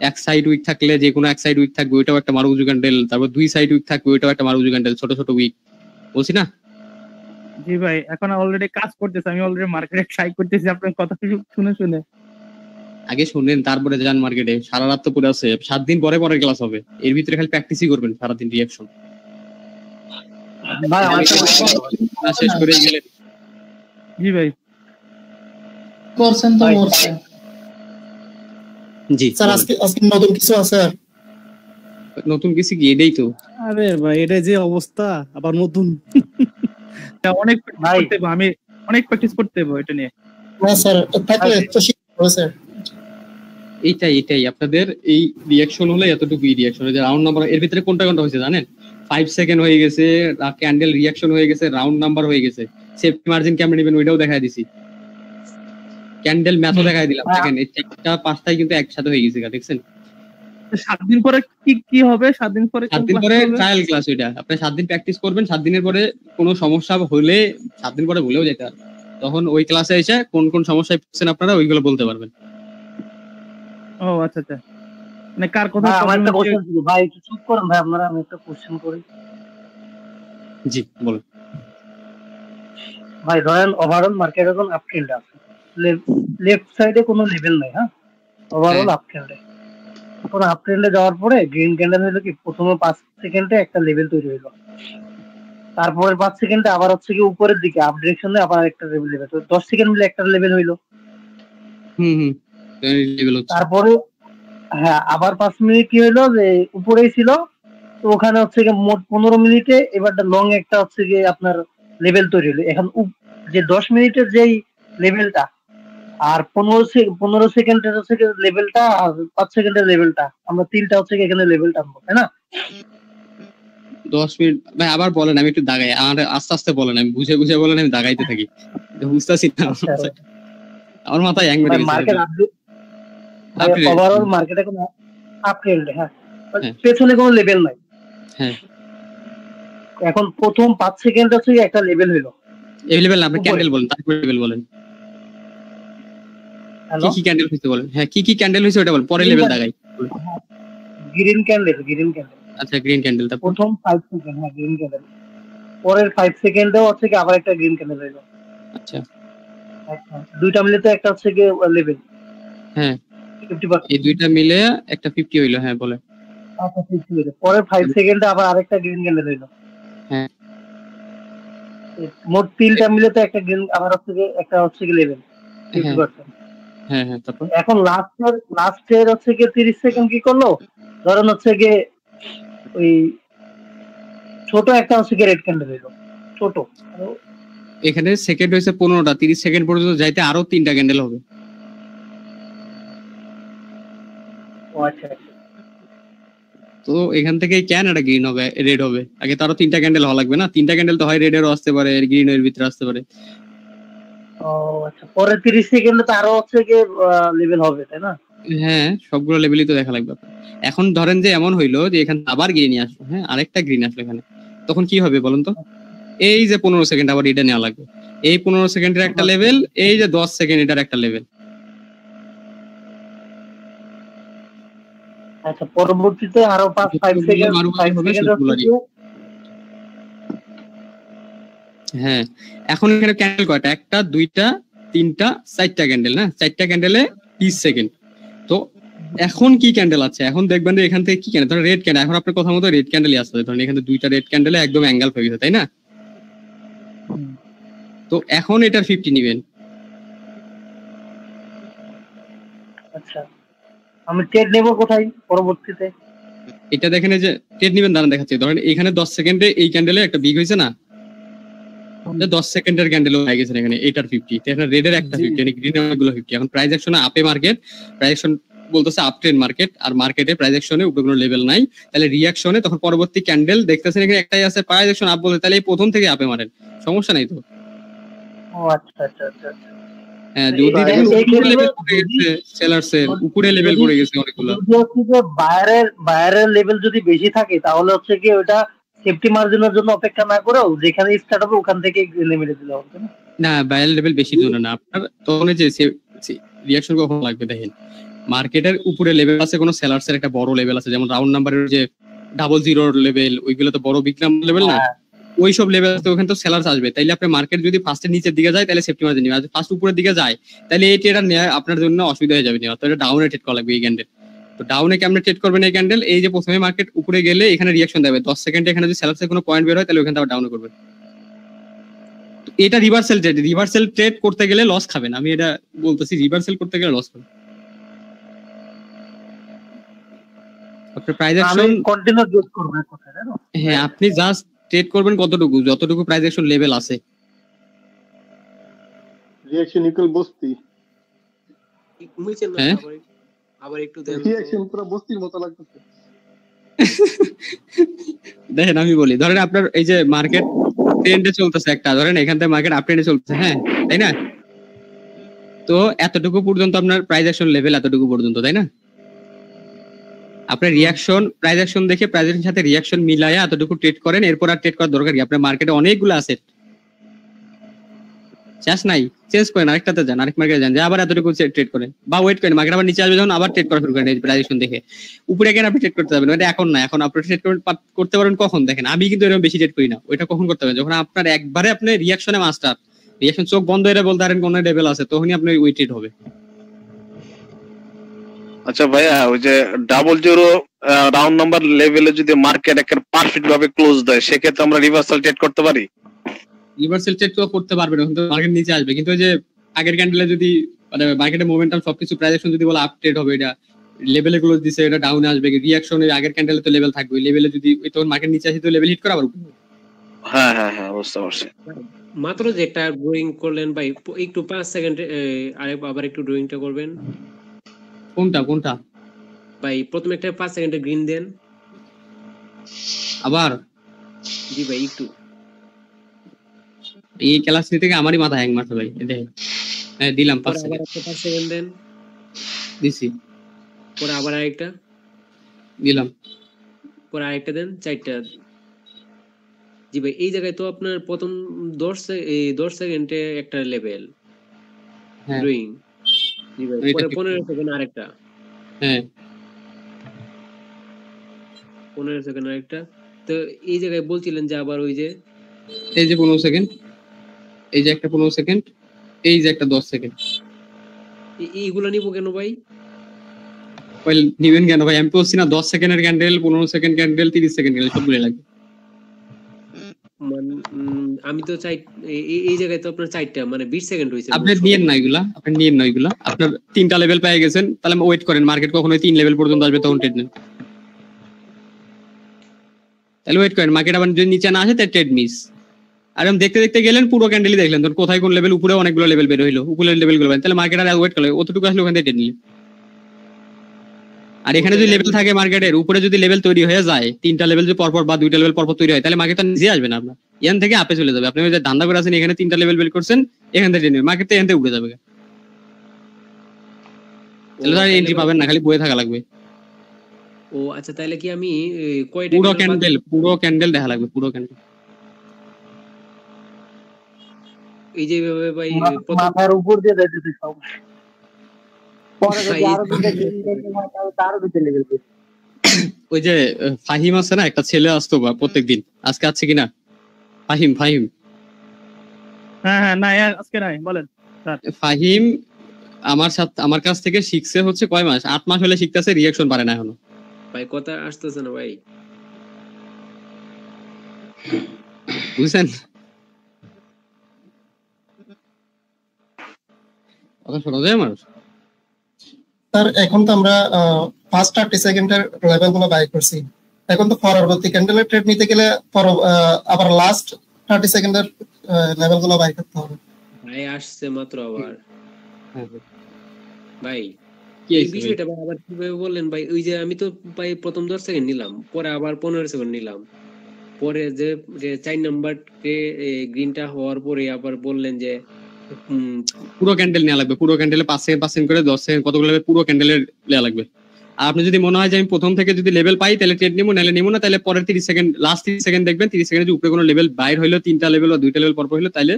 এক সাইড উইক থাকলে যে কোনো এক সাইড উইক থাকবে ওইটাও একটা মারুজু ক্যান্ডেল, তারপর দুই সাইড উইক থাকবে ওইটাও একটা মারুজু ক্যান্ডেল, ছোট ছোট উইক, বলছি না? জি ভাই, এখন অলরেডি কাজ করতেছে, আমি অলরেডি মার্কেটে ট্রাই করতেছি আপনার কথা শুনে শুনে। আগে শুনেন তারপরে যান মার্কেটে, সারা রাত তো পড়ে আছে, 7 দিন পরে পরে ক্লাস হবে, এর ভিতরে খালি প্র্যাকটিসই করবেন সারাদিন রিঅ্যাকশন। ভাই শেষ করে গেলেন। জি ভাই, করছেন তো করছেন। জি স্যার, আজকে নতুন কিছু আছে? নতুন কিছু কি? এটাই তো। আরে ভাই, এটা যে অবস্থা আবার নতুন অনেক করতে হবে, আমি অনেক প্র্যাকটিস করতে হবে এটা নিয়ে। না স্যার, থাকলে তো শিখবো স্যার। এইটাই আপনাদের এই রিঅ্যাকশন হলো এতটুকুই রিঅ্যাকশন, যে রাউন্ড নাম্বার এর ভিতরে কোনটা কোনটা হয়েছে জানেন? 5 সেকেন্ড হয়ে গেছে, ক্যান্ডেল রিঅ্যাকশন হয়ে গেছে, রাউন্ড নাম্বার হয়ে গেছে, সেফটি মার্জিন কেমন নেবেন ওইটাও দেখাই দিছি, ক্যান্ডেল ম্যাথও দেখাই দিলাম। দেখেন এই চারটা পাঁচটাই কিন্তু একসাথে হয়ে গেছে, দেখছেন? 7 দিন পরে কি হবে? 7 দিন পরে ট্রায়াল ক্লাস, ওইটা আপনি 7 দিন প্র্যাকটিস করবেন, 7 দিনের পরে কোনো সমস্যা হলে 7 দিন পরে ভুলেও যেতে পারবেন, তখন ওই ক্লাসে এসে কোন কোন সমস্যায় পড়ছেন আপনারা ওইগুলো বলতে পারবেন। ও আচ্ছা আচ্ছা, মানে কার কথা? আমার একটা কোশ্চেন ছিল ভাই, একটু চুপ করুন ভাই, আপনারা আমি একটা কোশ্চেন করি। জি বলুন ভাই। ধরেন ওভারঅল মার্কেট এখন আপ ট্রেন্ডে আছে, লেফট সাইডে কোনো লেভেল নাই, হ্যাঁ, ওভারঅল আপ ট্রেন্ডে। এখন আপ ট্রেন্ডে যাওয়ার পরে গ্রিন ক্যান্ডেল হলো কি, প্রথমে 5 সেকেন্ডে একটা লেভেল তৈরি হইলো, তারপরে 5 সেকেন্ডে আবার হচ্ছে কি উপরের দিকে আপ ডিরেকশনে আবার একটা লেভেল, তো 10 সেকেন্ড মিলে একটা লেভেল হইলো। তারপরে হ্যাঁ, আবার 5 মিনিট কি হইলো, যে উপরেই ছিল, তো ওখানে হচ্ছে কি মোট 15 মিনিটে এবারটা লং একটা হচ্ছে কি আপনার লেভেল তৈরি হলো। এখন যে 10 মিনিটের যেই লেভেলটা আর 15 সেকেন্ডের হচ্ছে লেভেলটা আর 5 সেকেন্ডের লেভেলটা, আমরা তিনটা হচ্ছে এখানে লেভেল টানবো, তাই না? 10 মিনিট ভাই আবার বলেন, আমি একটু দাগাই, আমার আস্তে আস্তে বলেন, আমি বুঝে বুঝে বলেন, আমি দাগাইতে থাকি, বুঝতেছি না। আমার মাথায় হ্যাং মেরে গেছে। Market update Uptrend। ওভারঅল মার্কেটে কোনো আপট্রেন্ড, হ্যাঁ হ্যাঁ। পেছনে কোনো লেভেল নাই। হ্যাঁ এখন প্রথম 5 সেকেন্ড হচ্ছে একটা লেভেল হইলো। এই লেভেল আপনি উপরে। ক্যান্ডেল বলেন, তারপরে লেভেল বলেন। হ্যালো, কি ক্যান্ডেল হইছে বলেন। হ্যাঁ কি ক্যান্ডেল হইছে ওটা বলেন, পরে লেভেল দেখাই। Green candle. আচ্ছা গ্রিন ক্যান্ডেল, তারপর প্রথম 5 সেকেন্ড, হ্যাঁ গ্রিন ক্যান্ডেল। পরের 5 সেকেন্ডেও হচ্ছে কি আবার একটা গ্রিন ক্যান্ডেল হইলো। আচ্ছা দুইটা মিলে তো একটা হচ্ছে কি লেভেল। হ্যাঁ 50%। এই দুইটা মিলে একটা 50 হইলো। হ্যাঁ বলে আচ্ছা 50 হইলো। পরের 5 সেকেন্ডে আবার আরেকটা গ্রিন ক্যান্ডেল হইলো। হ্যাঁ মোট তিনটা মিলে তো একটা গ্রিন, আবার হচ্ছে কি একটা হচ্ছে কি লেভেল 50%। হ্যাঁ তারপর এখন লাস্টের হচ্ছে কি 30 সেকেন্ড কি করলো, ধরেন হচ্ছে কি ওই ছোট একটা হচ্ছে কি রেড ক্যান্ডেল হইলো, ছোট। এখানে সেকেন্ড হইছে 15টা, 30 সেকেন্ড পর্যন্ত যাইতে আরো 3টা ক্যান্ডেল হবে। ও আচ্ছা আচ্ছা। তো এখান থেকে কেন এটা গ্রিন হবে, রেড হবে? আগে তো আরো 3টা ক্যান্ডেল হওয়া লাগবে না? 3টা ক্যান্ডেল তো হয় রেডেরও আসতে পারে, গ্রিনের ভিতরে আসতে পারে। ও আচ্ছা, পরে 30 সেকেন্ডে তো আরো হচ্ছে কি লেভেল হবে, তাই না? হ্যাঁ সবগুলো লেভেলই তো দেখা লাগবে। এখন ধরেন যে এমন হইলো যে এখানে আবার গ্রিন আসলো, হ্যাঁ আরেকটা গ্রিন আসলো এখানে, তখন কি হবে বলুন তো? এই যে 15 সেকেন্ড আবার এটা নেওয়া লাগবে, এই 15 সেকেন্ডের একটা লেভেল, এই যে 10 সেকেন্ড এটার একটা লেভেল। আচ্ছা পরবর্তীতে আরো 5 সেকেন্ড হ্যাঁ এখন এখানে ক্যান্ডেল কয়টা? একটা, দুইটা, তিনটা, 4টা ক্যান্ডেল না? 4টা ক্যান্ডেলে 30 সেকেন্ড। তো এখন কি ক্যান্ডেল আছে? এখন দেখবেন যে এখান থেকে কি ক্যান্ডেল, ধরেন রেড ক্যান্ডেল। এখন আপনার কথা মতো রেড ক্যান্ডেলই আসছে, ধরেন এখানে দুইটা রেড ক্যান্ডেলে একদম অ্যাঙ্গেল হয়ে গেছে, তাই না? তো এখন এটার 50 নিবেন। আচ্ছা আমি ট্রেড নেব কোথায় পরবর্তীতে? এটা দেখেন এই যে ট্রেড নিবেন, দাঁড়ান দেখাচ্ছি। ধরেন এখানে 10 সেকেন্ডে এই ক্যান্ডেলে একটা বিগ হয়েছে না, 10 সেকেন্ডের ক্যান্ডেল হয়ে গেছে এখানে, এটার 50, এখানে রেডের একটা 50, মানে গ্রিনের অনেকগুলো 50। এখন প্রাইস অ্যাকশনে আপে মার্কেট, প্রাইস অ্যাকশন বলতেছে আপ ট্রেন্ড মার্কেট, আর মার্কেটে প্রাইস অ্যাকশনে উপরে কোনো লেভেল নাই, তাহলে রিঅ্যাকশনে তখন পরবর্তী ক্যান্ডেল দেখতেছেন এখানে একটাই আছে, প্রাইস অ্যাকশন আপ বলতে, তাহলে এই প্রথম থেকে আপে মারেন, সমস্যা নাই তো। ও আচ্ছা আচ্ছা আচ্ছা। হ্যাঁ যদি দেখেন উপরে লেভেল পড়ে গেছে, সেলারসের উপরে লেভেল পড়ে গেছে অনেকগুলো, যদি হচ্ছে যে বায়ারের লেভেল যদি বেশি থাকে তাহলে হচ্ছে কি ওটা সেফটি মার্জিনের জন্য অপেক্ষা না করেও যেখানে স্টার্ট হবে ওখান থেকে নেমে দিলে হবে না? না বায়ার লেভেল বেশি জন্য না আপনার, তখন যে রিঅ্যাকশন কখন লাগবে দেখেন, মার্কেটের উপরে লেভেল আছে, কোনো সেলারসের একটা বড় লেভেল আছে, যেমন রাউন্ড নাম্বারের যে 00 লেভেল, ওইগুলো তো বড় বিগ নাম্বার লেভেল না, ওই সব লেভেল আছে, ওখানে তো সেলার্স আসবে। তাইলে আপনার মার্কেট যদি ফার্স্টে নিচের দিকে যায় তাহলে সেফটি মার্জিন নিবে, আর ফার্স্ট উপরের দিকে যায় তাহলে এই ট্রেডার নেওয়া আপনার জন্য অসুবিধা হয়ে যাবে, নেওয়া তো এটা ডাউনে ট্রেড করা লাগবে এই ক্যান্ডেল। তো ডাউনে কেমনে ট্রেড করবেন এই ক্যান্ডেল? এই যে প্রথমে মার্কেট উপরে গেলে এখানে রিঅ্যাকশন দেবে 10 সেকেন্ডে, এখানে যদি সেলার্সের কোনো পয়েন্ট বের হয় তাহলে ওখানে আবার ডাউনে করবেন। তো এটা রিভার্সাল ট্রেড করতে গেলে লস খাবেন, আমি এটা বলতেছি, রিভার্সাল করতে গেলে লস খাবেন। আপনার প্রাইস অ্যাকশন কন্টিনিউ ট্রেড করব কোথায় জানো? হ্যাঁ আপনি জাস্ট ট্রেড করবেন কতটুকু, যতটুকু প্রাইস অ্যাকশন লেভেল আছে। রিঅ্যাকশন ইকুয়াল বস্তি, হ্যাঁ আবার একটু দেন, রিঅ্যাকশন পুরো বস্তির মতো লাগতেছে। দেখেন আমি বলি, ধরেন আপনার এই যে মার্কেট ট্রেন্ডে চলতেছে একটা, ধরেন এখান থেকে মার্কেট আপ ট্রেন্ডে চলতেছে, হ্যাঁ তাই না? তো এতটুকু পর্যন্ত আপনার প্রাইস অ্যাকশন লেভেল এতটুকু পর্যন্ত, তাই না? আপনার রিঅ্যাকশন প্রাইস অ্যাকশন দেখে প্রাইস অ্যাকশনের সাথে রিঅ্যাকশন মিলায়া এতটুকু ট্রেড করেন, এরপর আর ট্রেড করার দরকার কি? আপনার মার্কেটে অনেকগুলো আছে, শেষ নাই, চেঞ্জ করেন আরেকটাতে যান, আরেক মার্কেটে যান, যে আবার এতটুকু ট্রেড করেন, বা ওয়েট করেন মার্কেট আবার নিচে আসবে যখন আবার ট্রেড করা শুরু করেন প্রাইস অ্যাকশন দেখে। উপরে গেলে আপনি ট্রেড করতে যাবেন, এটা এখন না, এখন আপনি ট্রেড করতে পারেন কখন? দেখেন আমি কিন্তু এরকম বেশি ট্রেড করি না, ওইটা কখন করতে হবে? যখন আপনার একবারে আপনি রিঅ্যাকশনে মাস্টার, রিঅ্যাকশন চোখ বন্ধ হয়ে বলতে পারেন কোন লেভেল আছে, তখনই আপনি ওই ট্রেড হবে। আচ্ছা ভাইয়া, ওই যে 00 রাউন্ড নাম্বার লেভেলে যদি মার্কেট একটা পারফেক্ট ভাবে ক্লোজ দেয় সেক্ষেত্রে আমরা রিভার্সাল ট্রেড করতে পারি? রিভার্সাল ট্রেড তো করতে পারবে না, কিন্তু মার্কেট নিচে আসবে, কিন্তু ওই যে আগের ক্যান্ডেলে যদি মানে মার্কেটের মোমেন্টাম সবকিছু প্রাইস অ্যাকশন যদি বলে আপ ট্রেড হবে, এটা লেভেলে ক্লোজ দিছে, এটা ডাউনে আসবে, রিঅ্যাকশনের আগের ক্যান্ডেলে তো লেভেল থাকবে, ওই লেভেলে যদি তখন মার্কেট নিচে আসে তো লেভেল হিট করা আবার। হ্যাঁ হ্যাঁ হ্যাঁ বুঝতে পারছি। মাত্র যে একটা ড্রয়িং করলেন ভাই, একটু 5 সেকেন্ড আবার একটু ড্রয়িংটা করবেন। কোনটা ভাই প্রথমে একটা 5 সেকেন্ডের গ্রিন দেন আবার। জি ভাই একটু এই ক্লাস নিতে গিয়ে আমারই মাথা হ্যাং মারছে ভাই, দেখেন হ্যাঁ দিলাম 5 পরে আবার সেকেন্ড একটা 5 সেকেন্ড দেন, দিছি পরে আবার আরেকটা, দিলাম। পরে আরেকটা দেন, 4টা। জি ভাই, এই জায়গায় তো আপনার প্রথম 10 সেকেন্ডে একটা লেভেল হ্যাঁ গ্রোয়িং। জি ভাই, এটা পরে 50 15 সেকেন্ড আরেকটা, হ্যাঁ 15 সেকেন্ড আরেকটা। তো এই জায়গায় বলছিলেন যে আবার ওই যে এই যে 15 সেকেন্ড, এই যে একটা 15 সেকেন্ড, এই যে একটা 10 সেকেন্ড। এইগুলো নিবো কেন ভাই? ওয়েল নিবেন কেন ভাই? আমি বলছি না 10 সেকেন্ডের candle, 15 second candle, 30 second candle সবগুলো লাগবে। আমি তো চাই এই জায়গায় তো আপনার 4টা মানে 20 সেকেন্ড হয়েছে। আপনি নিয়েন না এগুলা, আপনি নিয়েন না এগুলা। আপনার 3টা লেভেল পেয়ে গেছেন, তাহলে ওয়েট করেন, মার্কেট কখনো 3 লেভেল পর্যন্ত আসবে তখন ট্রেড নেন। তাহলে ওয়েট করেন, মার্কেট আবার যদি নিচে না আসে তাহলে ট্রেড মিস। আর আমি দেখতে দেখতে গেলেন, পুরো ক্যান্ডেলই দেখলেন, তখন কোথায় কোন লেভেল, উপরে অনেকগুলো লেভেল বের হইলো, উপরের লেভেলগুলো, তাহলে মার্কেট আর ওয়েট করলে অতটুকু আসলে ওখান থেকে ট্রেড নিলে। আর এখানে যদি লেভেল থাকে মার্কেটের উপরে, যদি লেভেল তৈরি হয়ে যায়, 3টা লেভেল যদি পরপর বা 2টা লেভেল পরপর তৈরি হয়, তাহলে মার্কেট নিজে আসবে না, আপনার এখান থেকে আপে চলে যাবে। আপনি যে ধান্দা করে আছেন এখানে 3টা লেভেল বের করছেন, এখান থেকে মার্কেট এখান থেকে উঠে যাবে, তাহলে এন্ট্রি পাবেন না, খালি বয়ে থাকা লাগবে। ও আচ্ছা, তাহলে কি আমি কয়টা পুরো ক্যান্ডেল দেখা লাগবে, পুরো ক্যান্ডেল। এই যে ভাই মাথার উপর দিয়ে যাইতেছে সব, পরে যদি আরো দুটো হয় তাহলে আরো দুটো লেভেল। ওই যে ফাহিম আছে না, একটা ছেলে আসতো বা প্রত্যেকদিন, আজকে আছে কিনা ফাহিম? হ্যাঁ না আজকে নাই, বলেন স্যার। ফাহিম আমার কাছ থেকে শিখছে হচ্ছে কয় মাস, 8 মাস হলে শিখতেছে, রিঅ্যাকশন পারে না এখনো। ভাই কথা আসতেছে না ভাই, বুঝছেন? কথা শোনা যায় আমার? স্যার এখন তো আমরা ফার্স্ট 30 সেকেন্ডের লেভেল গুলো বাই করছি, এখন তো পরবর্তী ক্যান্ডেলের ট্রেড নিতে গেলে আবার লাস্ট 30 সেকেন্ডের লেভেল গুলো বাই করতে হবে। ভাই আসছে মাত্র আবার। ভাই কি এই বিষয়টা ভাই আবার কিভাবে বললেন ভাই? ওই যে আমি তো ভাই প্রথম 10 সেকেন্ড নিলাম, পরে আবার 15 সেকেন্ড নিলাম, পরে যে 4 নাম্বার গ্রিনটা হওয়ার পরে আবার বললেন যে পুরো ক্যান্ডেল নেওয়া লাগবে, পুরো ক্যান্ডেলে 5 সেকেন্ড করে 10 সেকেন্ড কতগুলো লেভেল পুরো ক্যান্ডেলের নেওয়া লাগবে। আর আপনি যদি মনে হয় যে আমি প্রথম থেকে যদি লেভেল পাই তাহলে ট্রেড নিবো, নাহলে নিবো না, তাহলে পরের 30 সেকেন্ড, লাস্ট 30 সেকেন্ড দেখবেন, 30 সেকেন্ডের উপরে কোনো লেভেল বাইর হইলো, 3টা লেভেল বা 2টা লেভেল পরপর হইলো, তাহলে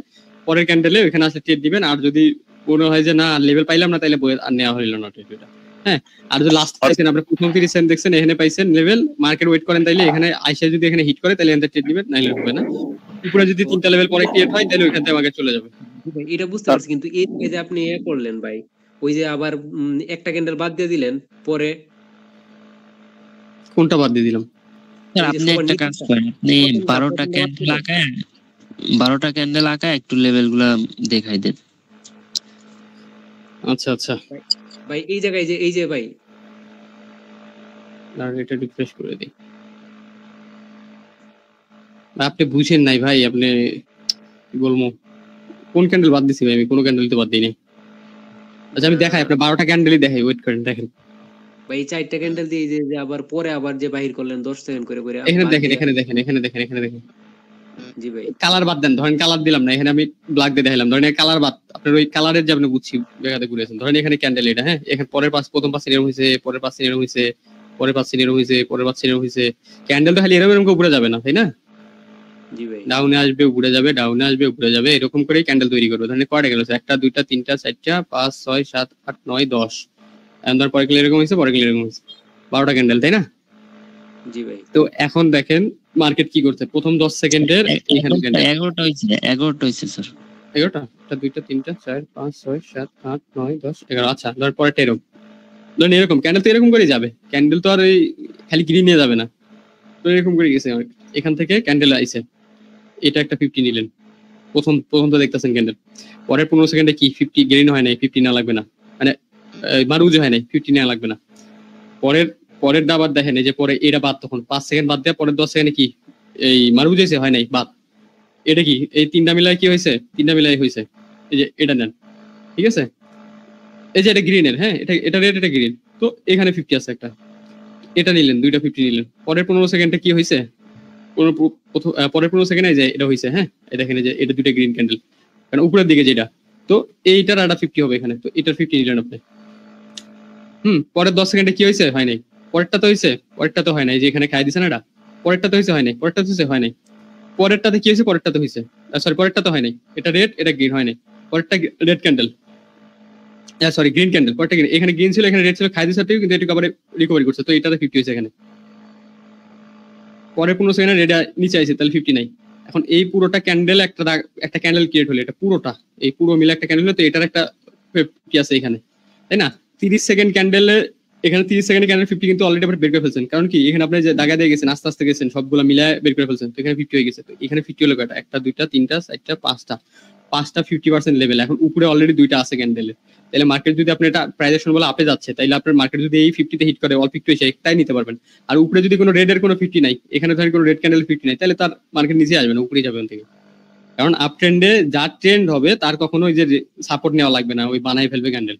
পরের ক্যান্ডেলে ওখানে আসলে ট্রেড দিবেন। আর যদি মনে হয় যে না লেভেল পাইলাম না, তাহলে আর নেওয়া হইলো না ট্রেড। হ্যাঁ, আর যদি লাস্ট পাইছেন, আপনি প্রথম 30 সেকেন্ড দেখছেন, এখানে পাইছেন লেভেল, মার্কেট ওয়েট করেন, তাইলে এখানে আইসা যদি এখানে হিট করে তাহলে এখানে ট্রেড দিবেন, নাইলে হবে না। উপরে যদি 3টা লেভেল পরে ক্লিয়ার হয় তাহলে ওইখান থেকে মার্কেট চলে যাবে। এটা বুঝতে পারছি, কিন্তু এই যে আপনি করলেন ভাই, ওই যে আবার একটা ক্যান্ডেল বাদ দিয়ে দিলেন, পরে কোনটা বাদ দিয়ে দিলাম? আপনি একটা কাজ করেন, আপনি 12টা ক্যান্ডেল আঁকায় একটু লেভেল গুলা দেখাই দেন। আচ্ছা ভাই এই জায়গায় যে এই যে ভাই এটা রিফ্রেশ করে দিই। আপনি বুঝেন নাই ভাই, আপনি কি বলবো, কোন ক্যান্ডেল বাদ দিছি ভাই? আমি কোনো ক্যান্ডেল তো বাদ দিইনি। আচ্ছা আমি দেখাই, আপনি 12টা ক্যান্ডেলই দেখাই, ওয়েট করেন, দেখেন ভাই 4টা ক্যান্ডেল দিয়ে যে আবার পরে আবার যে বাহির করলেন 10 সেকেন্ড করে করে, এখানে দেখেন। জি ভাই কালার বাদ দেন, ধরেন কালার দিলাম না, এখানে আমি ব্ল্যাক দিয়ে দেখাইলাম, ধরেন কালার বাদ, আপনার ওই কালারের যে আপনি বুঝছি দেখাতে ঘুরেছেন, ধরেন এখানে ক্যান্ডেল এটা, হ্যাঁ, এখানে পরের প্রথম 5 এরকম হয়েছে, পরের 5 এরকম হয়েছে, পরের 5 এরকম হয়েছে, পরের 5 এরকম হয়েছে। ক্যান্ডেল তো খালি এরকম উপরে যাবে না, তাই না? জি ভাই, ডাউনে আসবে উপরে যাবে, ডাউনে আসবে উপরে যাবে, এরকম করেই ক্যান্ডেল তৈরি করবে। ধরেন কয়টা গেল? 1টা 2টা 3টা 4টা 5 6 7 8 9 10, ধর পরে গেলে এরকম হয়েছে, পরে গেলে এরকম হয়েছে, 12টা ক্যান্ডেল, তাই না? জি ভাই। তো এখন দেখেন মার্কেট কি করছে, প্রথম 10 সেকেন্ডের এখানে ক্যান্ডেল 11টা হইছে স্যার, 11টা 1টা 2টা 3টা 4 5 6 7 8 9 10 11। আচ্ছা ধর পরে এরকম, ধরেন এরকম ক্যান্ডেল তো এরকম করে যাবে, ক্যান্ডেল তো আর ওই খালি গ্রিন নিয়ে যাবে না, তো এরকম করে গেছে। এখান থেকে ক্যান্ডেল আইছে, এটা একটা 50 নিলেন, প্রথম তো দেখতেছেন ক্যান্ডেল, পরের 15 সেকেন্ডে কি 50 গ্রিন হয় নাই, 50 না লাগবে না, মানে মারুজ হয় নাই, 50 না লাগবে না। পরের আবার দেখেন, এই যে পরে এটা বাদ, তখন 5 সেকেন্ড বাদ দেওয়া, পরের 10 সেকেন্ডে কি এই মারুজ হয়েছে, হয় নাই, বাদ। এটা কি এই 3টা মিলাই কি হয়েছে? 3টা মিলাই হয়েছে, এই যে এটা নেন, ঠিক আছে, এই যে এটা গ্রিনের, হ্যাঁ, এটা রেড, এটা গ্রিন, তো এখানে 50 আছে একটা, এটা নিলেন, 2টা 50 নিলেন। পরের 15 সেকেন্ডে কি হয়েছে? পরের 15 সেকেন্ডে যে এটা হয়েছে, হ্যাঁ, এটা এখানে যে এটা 2টা গ্রিন ক্যান্ডেল, কারণ উপরের দিকে যেটা তো এইটার একটা 50 হবে এখানে, তো এটার 50 নিলেন আপনি। পরের 10 সেকেন্ডে কি হয়েছে? হয় নাই। পরেরটা তো হয়েছে, পরেরটা তো হয় নাই, যে এখানে খাই দিছে না এটা। পরেরটা তো হয়েছে, হয় নাই। পরেরটা তো হয়েছে, হয় নাই। পরেরটাতে কি হয়েছে? পরেরটা তো হয়েছে, সরি পরেরটা তো হয় নাই। এটা রেড, এটা গ্রিন, হয় নাই। পরেরটা red candle, sorry green candle, পরেরটা গ্রিন। এখানে গ্রিন ছিল, এখানে রেড ছিল, খাই দিছে কিন্তু এটুকু আবার রিকভারি করছে, তো এটাতে 50 হয়েছে এখানে। পরে 15 সেকেন্ডে রেড নিচে আসছে, তাহলে 50 নাই। এখন এই পুরোটা ক্যান্ডেল একটা ক্যান্ডেল ক্রিয়েট হলো, এটা পুরোটা এই পুরো মিলে একটা ক্যান্ডেল হলো, তো এটার একটা 50 আছে এখানে, তাই না? 30 সেকেন্ড ক্যান্ডেলে এখানে 30 সেকেন্ড ক্যান্ডেল 50 কিন্তু অলরেডি আপনি বের করে ফেলছেন, কারণ কি এখানে আপনি যে দাগা দিয়ে গেছেন, আস্তে আস্তে গেছেন, সবগুলো মিলায় বের করে ফেলছেন, তো এখানে 50 হয়ে গেছে। তো এখানে 50 হলো কয়টা? একটা, দুইটা, তিনটা, চারটা, পাঁচটা 50% লেভেল। এখন উপরে অলরেডি দুইটা আছে ক্যান্ডেলে, তাহলে মার্কেট যদি আপনি এটা প্রাইস অ্যাকশন বলে আপে যাচ্ছে, তাইলে আপনার মার্কেট যদি এই 50 তে হিট করে অল্প একটু এসে একটাই নিতে পারবেন। আর উপরে যদি কোনো রেড এর কোনো 50 নাই, এখানে ধরেন কোনো রেড ক্যান্ডেল 50 নাই, তাহলে তার মার্কেট নিচে আসবে না, উপরেই যাবে ওখান থেকে। কারণ আপ ট্রেন্ডে যা ট্রেন্ড হবে তার কখনো ওই যে সাপোর্ট নেওয়া লাগবে না, ওই বানাই ফেলবে ক্যান্ডেল।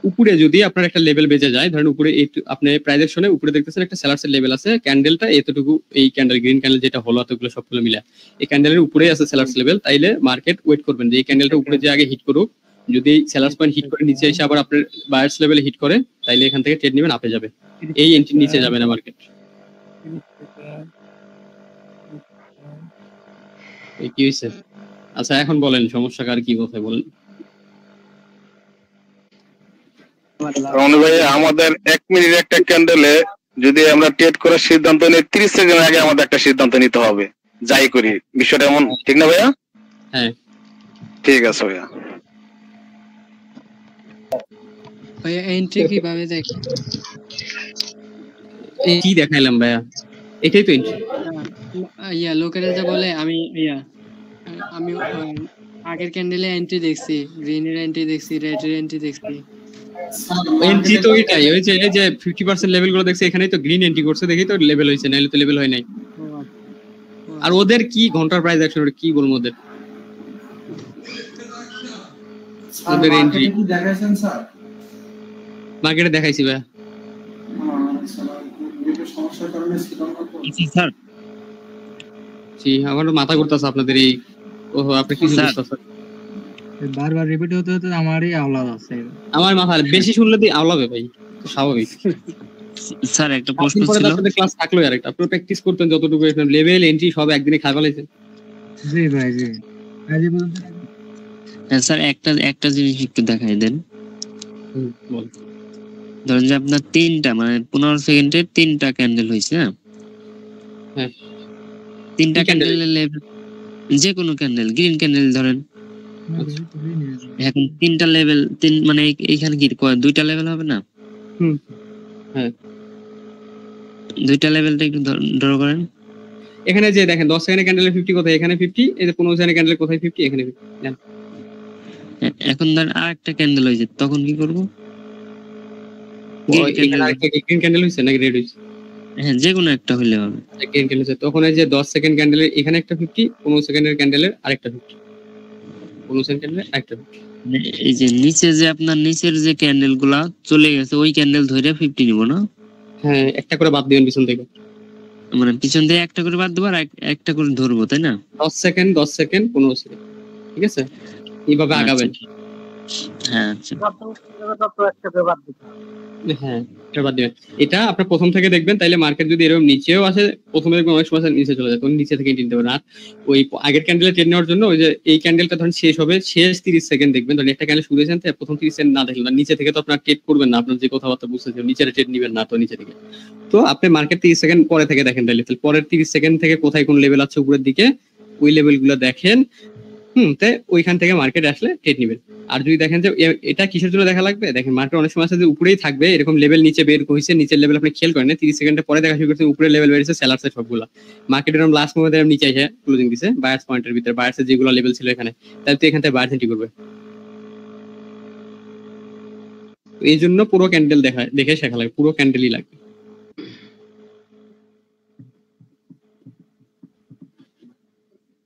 উপরে যদি আপনার একটা লেভেল বেঁচে যায়, ধরেন উপরে আপনি প্রাইস অ্যাকশনে উপরে দেখতেছেন একটা সেলার্সের লেভেল আছে, ক্যান্ডেলটা এতটুকু, এই ক্যান্ডেল গ্রিন ক্যান্ডেল যেটা হলো এতগুলো সবগুলো মিলে এই ক্যান্ডেলের উপরেই আছে সেলার্স লেভেল, তাইলে মার্কেট ওয়েট করবেন যে এই ক্যান্ডেলটা উপরে যে আগে হিট করুক, যদি সেলার্স পয়েন্ট হিট করে নিচে এসে আবার আপনার বায়ার্স লেভেলে হিট করে, তাইলে এখান থেকে ট্রেড নেবেন, আপে যাবে। এই এন্ট্রি নিচে যাবে না মার্কেট। কি হয়েছে? আচ্ছা এখন বলেন সমস্যা কার, কি কথা বলেন। রনি ভাই, আমাদের 1 মিনিট একটা ক্যান্ডেলে যদি আমরা ট্রেড করার সিদ্ধান্ত নিই, 30 সেকেন্ড আগে আমাদের একটা সিদ্ধান্ত নিতে হবে, যাই করি। বিষয়টা এমন, ঠিক না ভাইয়া? হ্যাঁ ঠিক আছে ভাইয়া। ভাইয়া এন্ট্রি কিভাবে দেখে? এই কি দেখাইলাম ভাইয়া, এটাই তো এন্ট্রি। লোকেরা যা বলে, আমি আগের ক্যান্ডেলে এন্ট্রি দেখছি, গ্রিনের এন্ট্রি দেখছি, রেডের এন্ট্রি দেখছি। এন্ট্রি তো এটাই, ওই যে 50% লেভেল গুলো দেখছি, এখানেই তো গ্রিন এন্ট্রি করছে, দেখি তো লেভেল হইছে, নাইলে তো লেভেল হয় নাই। আর ওদের কি ঘন্টার প্রাইস অ্যাকশন, কি বলবো ওদের এন্ট্রি কি দেখাইছেন স্যার? মার্কেটে দেখাইছি ভাই। সমস্যার কারণে ছিলাম না স্যার। জি, আমার মাথা ঘুরতেছে আপনাদের এই, ওহো আপনি কি বুঝতেছেন? বারবার রিপিট হতে হতে আমারই আওলাদ আছে, আমার মাথা বেশি শুনলে দিয়ে আওলাবে ভাই, স্বাভাবিক। স্যার একটা প্রশ্ন ছিল, আপনাদের ক্লাস থাকলো আর একটা, আপনি প্র্যাকটিস করতেন যতটুকু, লেভেল এন্ট্রি সব একদিনে খাই ফেলাইছেন। জি ভাই জি। স্যার একটা জিনিস একটু দেখাই দেন। বল। ধরেন যে আপনার 3টা মানে 15 সেকেন্ডে 3টা ক্যান্ডেল হইছে, হ্যাঁ 3টা ক্যান্ডেলের লেভেল, যে কোনো ক্যান্ডেল, গ্রিন ক্যান্ডেল ধরেন, এখন 3টা লেভেল, মানে এইখানে কি 2টা লেভেল হবে না? হ্যাঁ 2টা লেভেলটা একটু ড্র করেন। এখানে যে দেখেন 10 সেকেন্ডে ক্যান্ডেলে 50 কোথায়, এখানে 50, এই যে 15 সেকেন্ডে ক্যান্ডেল কোথায় 50, এখানে 50। এখন ধর আরেকটা ক্যান্ডেল হইছে, তখন কি করব? গ্রিন ক্যান্ডেল হইছে নাকি রেড হইছে? হ্যাঁ যে কোনো একটা হইলে হবে। গ্রিন ক্যান্ডেল হইছে, তখন এই যে 10 সেকেন্ড ক্যান্ডেলের এখানে একটা 50, 15 সেকেন্ডের ক্যান্ডেলের আরেকটা 50, 15 সেকেন্ড ক্যান্ডেলের আরেকটা 50। এই যে নিচে যে আপনার নিচের যে ক্যান্ডেল গুলা চলে গেছে, ওই ক্যান্ডেল ধরে 50 নিব না? হ্যাঁ একটা করে বাদ দিবেন পিছন থেকে, মানে পিছন থেকে একটা করে বাদ দেব আর একটা করে ধরবো, তাই না? 10 সেকেন্ড 15 সেকেন্ড, ঠিক আছে? এইভাবে আগাবেন। হ্যাঁ আচ্ছা, হ্যাঁ এটা বাদ দিবেন। এটা আপনার প্রথম থেকে দেখবেন, তাইলে মার্কেট যদি এরকম নিচেও আসে, প্রথমে দেখবেন অনেক সময় নিচে চলে যায়, তখন নিচে থেকে নিতে পারেন। আর ওই আগের ক্যান্ডেলে ট্রেড নেওয়ার জন্য ওই যে এই ক্যান্ডেলটা ধরেন শেষ হবে, শেষ 30 সেকেন্ড দেখবেন, ধরেন একটা ক্যান্ডেল শুরু হয়েছেন, প্রথম 30 সেকেন্ড না দেখলেন, নিচে থেকে তো আপনার ট্রেড করবেন না, আপনার যে কথাবার্তা বুঝতেছেন, নিচে ট্রেড নিবেন না তো নিচে থেকে। তো আপনি মার্কেট 30 সেকেন্ড পরে থেকে দেখেন, তাহলে পরের 30 সেকেন্ড থেকে কোথায় কোন লেভেল আছে উপরের দিকে, ওই লেভেল গুলো দেখেন, তাই ওইখান থেকে মার্কেট আসলে ট্রেড নিবেন। আর যদি দেখেন যে এটা কিসের জন্য দেখা লাগবে, দেখেন মার্কেট অনেক সময় আছে যে উপরেই থাকবে, এরকম লেভেল নিচে বের হয়েছে, নিচের লেভেল আপনি খেয়াল করেন, 30 সেকেন্ডের পরে দেখা শুরু করছে উপরের লেভেল বেরিয়েছে সেলার্সের সবগুলা, মার্কেট এরকম লাস্ট মোমেন্টে নিচে এসে ক্লোজিং দিছে বায়ার্স পয়েন্টের ভিতরে, বায়ার্সের যেগুলো লেভেল ছিল এখানে, তাহলে তো এখান থেকে বায়ার্স এন্ট্রি করবে। এই জন্য পুরো ক্যান্ডেল দেখে শেখা লাগে, পুরো ক্যান্ডেলই লাগবে।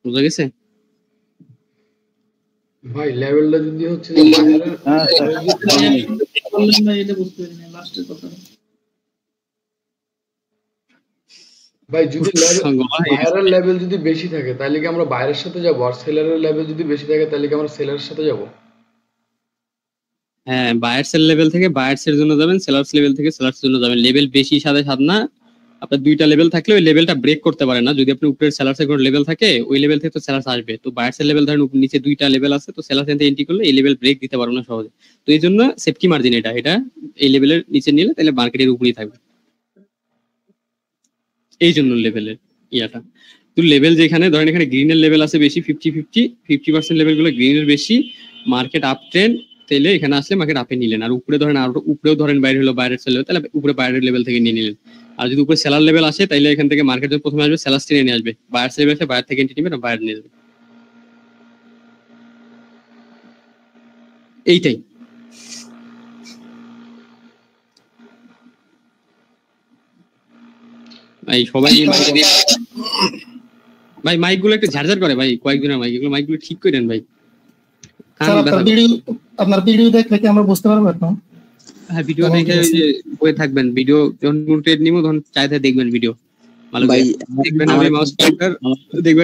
বুঝা গেছে ভাই? লেভেলটা যদি হচ্ছে এটা বুঝতে পারি না লাস্টের কথা। ভাই যদি বাইরের লেভেল যদি বেশি থাকে তাহলে কি আমরা বাইরের সাথে যাব, আর সেলারের লেভেল যদি বেশি থাকে তাহলে কি আমরা সেলারের সাথে যাব? হ্যাঁ, বায়ার্স এর লেভেল থেকে বায়ার্স এর জন্য যাবেন, সেলার্স লেভেল থেকে সেলার্স এর জন্য যাবেন। লেভেল বেশি সাথে সাথে না, আপনার দুইটা লেভেল থাকলে ওই লেভেলটা ব্রেক করতে পারে না। যদি আপনার উপরের সেলার্স এর কোনো লেভেল থাকে ওই লেভেল থেকে তো সেলার্স আসবে। তো বায়ার্স এর লেভেল ধরেন নিচে দুইটা লেভেল আছে, তো সেলার্স এন্ট্রি এন্ট্রি করলে এই লেভেল ব্রেক দিতে পারবে না সহজে। তো এই জন্য সেফটি মার্জিন এটা এই লেভেলের নিচে নিলে তাহলে মার্কেটের উপরেই থাকবে, এই জন্য লেভেলের ইয়াটা। তো লেভেল যেখানে ধরেন এখানে গ্রিনের লেভেল আছে বেশি 50% লেভেল গুলো গ্রিনের বেশি, মার্কেট আপ ট্রেন্ড, তাহলে এখানে আসলে মার্কেট আপে নিলেন। আর উপরে ধরেন আর উপরেও ধরেন বাইরে হলো বাইরের লেভেল, তাহলে উপরে বাইরের লেভেল থেকে নিয়ে নিলেন। আর যদি উপরে সেলার লেভেল আসে তাহলে এখান থেকে মার্কেট প্রথমে আসবে সেলার টেনে নিয়ে আসবে, বায়ার লেভেল আছে বায়ার থেকে এন্ট্রি নেবে না বায়ার নিয়ে যাবে, এইটাই। ভাই সবাই ভাই মাইক গুলো একটু ঝাড়ঝাড় করে ভাই, কয়েকজনের মাইক গুলো ঠিক করে দেন ভাই। আপনার ভিডিও দেখলে কি আমরা বুঝতে পারবো না? হ্যাঁ, ভিডিও দেখে ওই যে বই থাকবেন, ভিডিও যখন ট্রেড নিমু তখন চাইতে দেখবেন ভিডিও ভালো করে দেখবেন।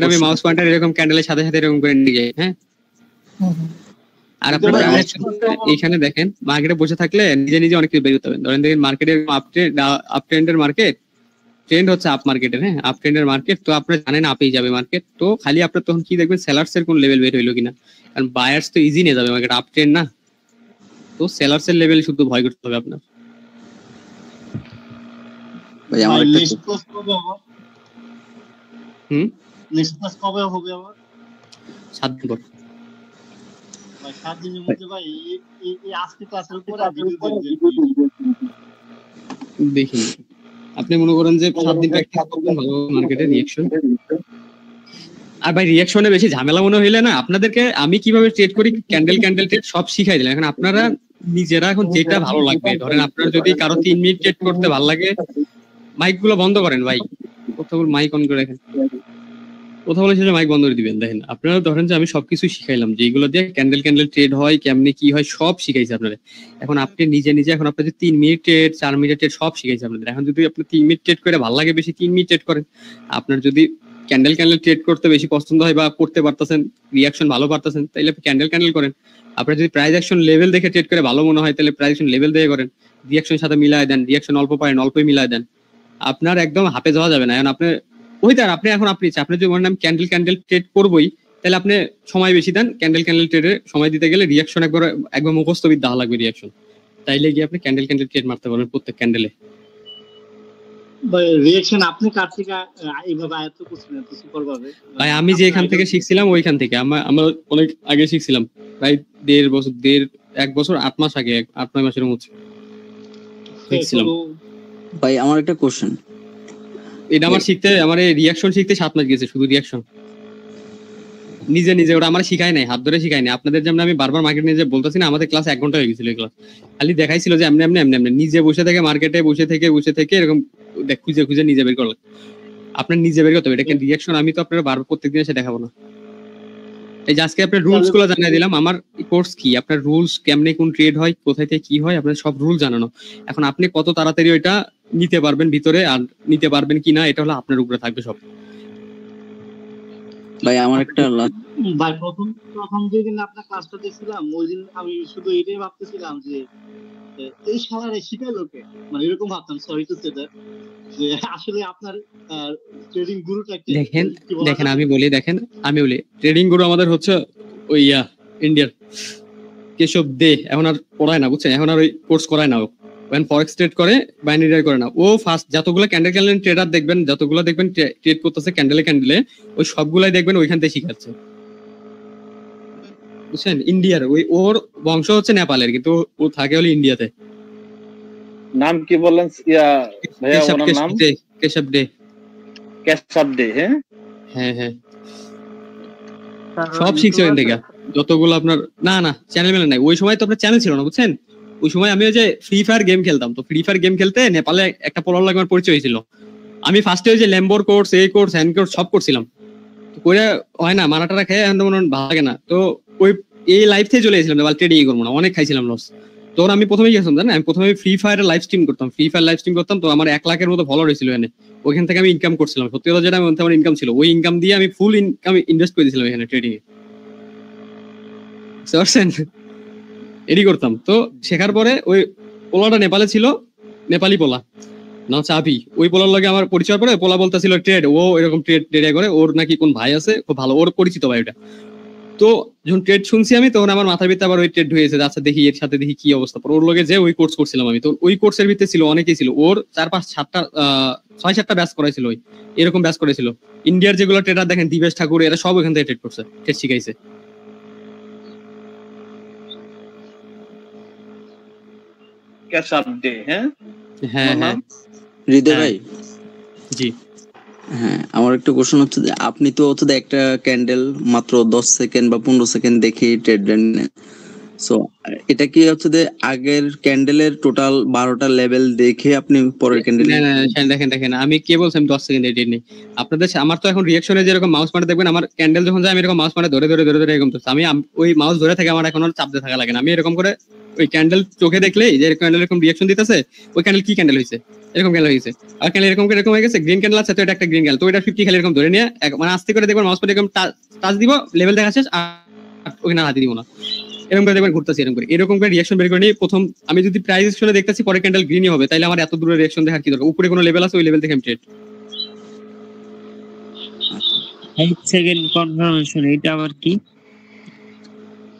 আমি মাউস পয়েন্টার এরকম ক্যান্ডেলের সাথে সাথে এরকম করে নিয়ে যাই। হ্যাঁ, আর আপনারা এইখানে দেখেন মার্কেটে বসে থাকলে নিজে নিজে অনেক কিছু বের করতে পারবেন। ধরেন দেখেন মার্কেটের আপ ট্রেন্ডের মার্কেট, ট্রেন্ড হচ্ছে আপ মার্কেটের, হ্যাঁ আপ ট্রেন্ডের মার্কেট। তো আপনারা জানেন আপেই যাবে মার্কেট, তো খালি আপনার তখন কি দেখবেন সেলার্স এর কোন লেভেল বের হইলো কিনা, কারণ বায়ার্স তো ইজি নিয়ে যাবে মার্কেট, আপ ট্রেন্ড না। তো সেলার্স এর লেভেল শুধু ভয় করতে হবে আপনার। ভাই আমার একটা লিস্ট পোস্ট কবে হবে? লিস্ট পোস্ট কবে হবে আবার? 7 দিন পর। ভাই 7 দিনের মধ্যে ভাই এই আজকে ক্লাসের উপর দেখি আপনি মনে করেন যে 7 দিন প্র্যাকটিস করবেন ভালো মার্কেটের রিঅ্যাকশন। আর ভাই রিঅ্যাকশনে বেশি ঝামেলা মনে হইলে না, আপনাদেরকে আমি কিভাবে ট্রেড করি ক্যান্ডেল ট্রেড সব শিখাই দিলাম। এখন আপনারা নিজেরা এখন যেটা ভালো লাগবে, ধরেন আপনার যদি কারো 3 মিনিট ট্রেড করতে ভালো লাগে, মাইক গুলো বন্ধ করেন ভাই, কথা বল মাইক অন করে রাখেন, কথা বলে সেটা মাইক বন্ধ করে দিবেন। দেখেন আপনারা ধরেন যে আমি সবকিছু শিখাইলাম, যেগুলো দিয়ে ক্যান্ডেল ট্রেড হয়, কেমনে কি হয় সব শিখাইছি আপনারা। এখন আপনি নিজে এখন আপনার যে 3 মিনিট ট্রেড 4 মিনিট ট্রেড সব শিখাইছি আপনাদের। এখন যদি আপনি 3 মিনিট ট্রেড করে ভালো লাগে বেশি 3 মিনিট ট্রেড করেন। আপনার যদি ক্যান্ডেল ট্রেড করতে বেশি পছন্দ হয় বা করতে পারতেছেন, রিঅ্যাকশন ভালো পারতেছেন, তাহলে আপনি ক্যান্ডেল করেন। আপনার যদি প্রাইস অ্যাকশন লেভেল দেখে ট্রেড করে ভালো মনে হয় তাহলে প্রাইস অ্যাকশন লেভেল দেখে করেন, রিঅ্যাকশন সাথে মিলায় দেন, রিঅ্যাকশন অল্প পারেন অল্পই মিলায় দেন, আপনার একদম হাফে যাওয়া যাবে না। এখন আপনি ওই তার আপনি আপনি যদি বলেন আমি ক্যান্ডেল ট্রেড করবোই, তাহলে আপনি সময় বেশি দেন। ক্যান্ডেল ট্রেডে সময় দিতে গেলে রিঅ্যাকশন একবার মুখস্থ বিদ্যা লাগবে রিঅ্যাকশন, তাইলে গিয়ে আপনি ক্যান্ডেল ট্রেড মারতে পারবেন প্রত্যেক ক্যান্ডেলে। ভাই রিঅ্যাকশন আপনি কার থেকে এইভাবে আয়ত্ত করছেন এত সুপার ভাবে? ভাই আমি যে এখান থেকে শিখছিলাম ওইখান থেকে, আমরা অনেক আগে শিখছিলাম, প্রায় 1.5 বছর 8 মাস আগে, 8-9 মাসের মধ্যে শিখছিলাম। ভাই আমার একটা কোশ্চেন, এটা আমার রিঅ্যাকশন শিখতে 7 মাস গেছে, শুধু রিঅ্যাকশন নিজে ওটা আমার শিখায় নাই, হাত ধরে শিখায় নাই। আপনাদের যেমন আমি বারবার মার্কেট নিয়ে যে বলতেছি না, আমাদের ক্লাস 1 ঘন্টা হয়ে গেছিল। ক্লাস খালি দেখাইছিল যে এমনি নিজে বসে থেকে মার্কেটে বসে থেকে এরকম খুঁজে নিজে বের করলাম। আপনার নিজে বের করতে হবে, এটা রিঅ্যাকশন আমি তো আপনারা বারবার প্রত্যেকদিন এসে দেখাবো না। এই যে আজকে আপনার রুলস গুলো জানিয়ে দিলাম, আমার কোর্স কি, আপনার রুলস কেমনে কোন ট্রেড হয়, কোথায় থেকে কি হয়, আপনার সব রুল জানানো। এখন আপনি কত তাড়াতাড়ি ওইটা নিতে পারবেন ভিতরে আর নিতে পারবেন কিনা, এটা হলো আপনার উপরে থাকবে সব। ভাই আমার একটা ভাই প্রথম যেদিন আপনার ক্লাসটা দেখছিলাম ওই দিন আমি শুধু এটাই ভাবতেছিলাম যে এই শালারে শিখায় লোকে, মানে এরকম ভাবতাম, সরি টু সে দ্যাট, যে আসলে আপনার ট্রেডিং গুরুটা কি। দেখেন আমি বলি ট্রেডিং গুরু আমাদের হচ্ছে ওই ইন্ডিয়ার কেশব দে, এখন আর পড়ায় না বুঝছেন, এখন আর ওই কোর্স করায় না। ওখানে ফরেক্স ট্রেড করে, বাইনারি করে না। ও ফার্স্ট যতগুলো ক্যান্ডেল ট্রেডার দেখবেন, যতগুলো দেখবেন ট্রেড করতেছে ক্যান্ডেলে ওই সবগুলাই দেখবেন ওইখান থেকে শিখাচ্ছে বুঝছেন। ইন্ডিয়ার ওর বংশ হচ্ছে নেপালের, কিন্তু ও থাকে হলো ইন্ডিয়াতে। নাম কি বলেন ভাইয়া? ওনার নাম কেশব ডে। হ্যাঁ সব শিখছে ওখান থেকে যতগুলো আপনার। না চ্যানেল মেলে নাই, ওই সময় তো আপনার চ্যানেল ছিল না বুঝছেন। ওই সময় আমি ওই যে ফ্রি ফায়ার গেম খেলতাম, তো ফ্রি ফায়ার গেম খেলতে নেপালে একটা পোলার লাগে আমার পরিচয় হয়েছিল। আমি ফার্স্টে ওই যে ল্যাম্বোর কোর্স, এই কোর্স, হ্যান্ড কোর্স সব করছিলাম, করে হয় না, মানাটারা খেয়ে এখন মনে ভালো লাগে না। তো ওই এই লাইফ থেকে চলে গেছিলাম, ট্রেডিং করবো না, অনেক খাইছিলাম লস। তখন আমি প্রথমে গেছিলাম জানেন, আমি প্রথমে ফ্রি ফায়ারের লাইভ স্ট্রিম করতাম, তো আমার 1 লাখের মতো ফলোয়ার হয়েছিল এখানে। ওইখান থেকে আমি ইনকাম করছিলাম, সত্যি কথা যেটা আমার ইনকাম ছিল, ওই ইনকাম দিয়ে আমি ফুল ইনকাম ইনভেস্ট করে দিয়েছিলাম এখানে ট্রেডিং এ, বুঝছেন? এডি করতাম। তো শেখার পরে ওই পোলাটা নেপালে ছিল, নেপালি পোলা না চাবি, ওই পোলার লগে আমার পরিচয় পরে পোলা বলতেছিল ট্রেড, ও এরকম ট্রেড করে, ওর নাকি কোন ভাই আছে খুব ভালো, ওর পরিচিত ভাই ওটা। তো যখন ট্রেড শুনছি আমি, তখন আমার মাথার ভিতরে আবার ওই ট্রেড হয়েছে, আচ্ছা দেখি এর সাথে দেখি কি অবস্থা। পর ওর লগে যে ওই কোর্স করছিলাম আমি, তো ওই কোর্সের ভিতরে ছিল অনেকেই ছিল, ওর 4-5-7টা ব্যাচ করাইছিল, ওই এরকম ব্যাচ করেছিল। ইন্ডিয়ার যেগুলো ট্রেডার দেখেন, দিবেশ ঠাকুর, এরা সব ওখান থেকে ট্রেড করছে, ট্রেড শিখাইছে। ক্যাশ আপডে। হ্যাঁ হ্যাঁ হৃদয় ভাই, জি হ্যাঁ আমার একটা কোশ্চেন হচ্ছে যে আপনি তো হচ্ছে যে একটা ক্যান্ডেল মাত্র 10 সেকেন্ড বা 15 সেকেন্ড দেখে ট্রেড দেন, সো এটা কি হচ্ছে যে আগের ক্যান্ডেলের টোটাল 12টা লেভেল দেখে আপনি পরের ক্যান্ডেল? দেখেন আমি কে বলছি আমি 10 সেকেন্ড এডিট নেই আপনাদের। আমার তো এখন রিঅ্যাকশনে যেরকম মাউস মারে দেখবেন, আমার ক্যান্ডেল যখন যায় আমি এরকম মাউস মারে ধরে এরকম তো আমি ওই মাউস ধরে থাকে, আমার এখন আর চাপতে থাকা লাগে না। আমি এরকম করে ওই ক্যান্ডেল চোখে দেখলেই যে ক্যান্ডেল এরকম রিঅ্যাকশন দিতেছে, ওই ক্যান্ডেল কি ক্যান্ডেল হয়েছে, এরকম ক্যান্ডেল হয়েছে, আর ক্যান্ডেল এরকম হয়ে গেছে, গ্রিন ক্যান্ডেল আছে, তো এটা একটা গ্রিন ক্যান্ডেল, তো এটা 50 খালি এরকম ধরে নিয়ে মানে আস্তে করে দেখবেন মাউস পরে এরকম টাচ দিব, লেভেল দেখা শেষ, আর ওখানে হাতে দিব না, এরকম করে দেখবেন ঘুরতেছি, এরকম করে রিঅ্যাকশন বের করে নিয়ে প্রথম আমি যদি প্রাইস শুনে দেখতেছি পরে ক্যান্ডেল গ্রিনই হবে, তাইলে আমার এত দূরে রিঅ্যাকশন দেখার কি দরকার? উপরে কোনো লেভেল আছে, ওই লেভেল থেকে আমি ট্রেড। 5 সেকেন্ড কনফার্মেশন, এটা আবার কি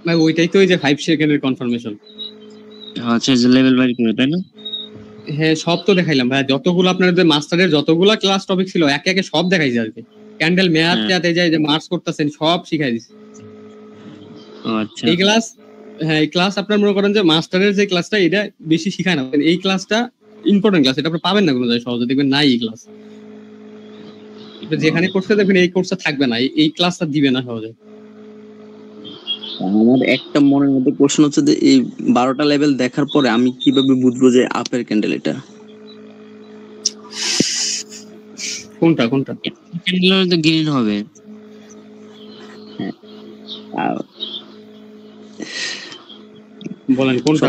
ভাই? ওইটাই তো ওই যে 5 সেকেন্ডের কনফার্মেশন। আচ্ছা, যে লেভেল বাই করে, তাই না? হ্যাঁ সব তো দেখাইলাম ভাই, যতগুলো আপনাদের মাস্টারের যতগুলো ক্লাস টপিক ছিল একে একে সব দেখাইছি আজকে। ক্যান্ডেল মেয়াদ টেয়াতে যায় যে মার্চ করতেছেন সব শিখাই দিছি। আচ্ছা, এই ক্লাস, হ্যাঁ এই ক্লাস আপনার মনে করেন যে মাস্টারের যে ক্লাসটা, এটা বেশি শিখায় না, এই ক্লাসটা ইম্পর্টেন্ট ক্লাস, এটা আপনি পাবেন না কোনো জায়গায় সহজে, দেখবেন নাই এই ক্লাস। যেখানে কোর্সটা দেখবেন এই কোর্সটা থাকবে না, এই ক্লাসটা দিবে না সহজে। আমার একটা মনের মধ্যে কোশ্চেন হচ্ছে যে এই 12টা লেভেল দেখার পরে আমি কিভাবে বুঝবো যে আপের ক্যান্ডেল এটা? কোনটা ক্যান্ডেল তো গ্রিন হবে। বলেন কোনটা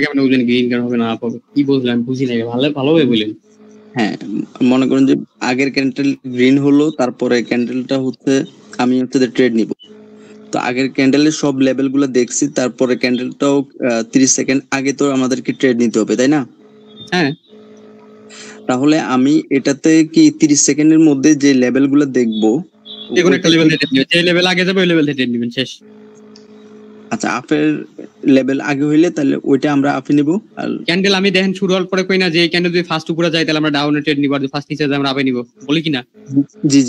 কেমন বুঝলেন গ্রিন কেন হবে না আপ হবে? কি বুঝলেন? বুঝি নাই, ভালোভাবে বলেন। হ্যাঁ মনে করেন যে আগের ক্যান্ডেল গ্রিন হলো, তারপরে ক্যান্ডেলটা হচ্ছে আমি হচ্ছে ট্রেড নিব, তো আগের ক্যান্ডেলের সব লেভেল গুলো দেখছি, তারপরে ক্যান্ডেলটাও 30 সেকেন্ড আগে তো আমাদেরকে ট্রেড নিতে হবে, তাই না? হ্যাঁ, তাহলে আমি এটাতে কি 30 সেকেন্ডের মধ্যে যে লেভেল গুলো দেখবো, যে কোনো একটা লেভেল থেকে ট্রেড নিবেন, যে লেভেল আগে যাবে ওই লেভেল থেকে ট্রেড নিবেন, শেষ। আচ্ছা, আপের লেভেল আগে হইলে তাহলে ওইটা আমরা আপে নিব। আর ক্যান্ডেল আমি দেখেন শুরু হওয়ার পরে কই না যে এই ক্যান্ডেল যদি ফার্স্ট উপরে যায় তাহলে আমরা ডাউনে ট্রেড নিব, আর যদি ফার্স্ট নিচে যায় আমরা আপে নিব, বলি কি না? জি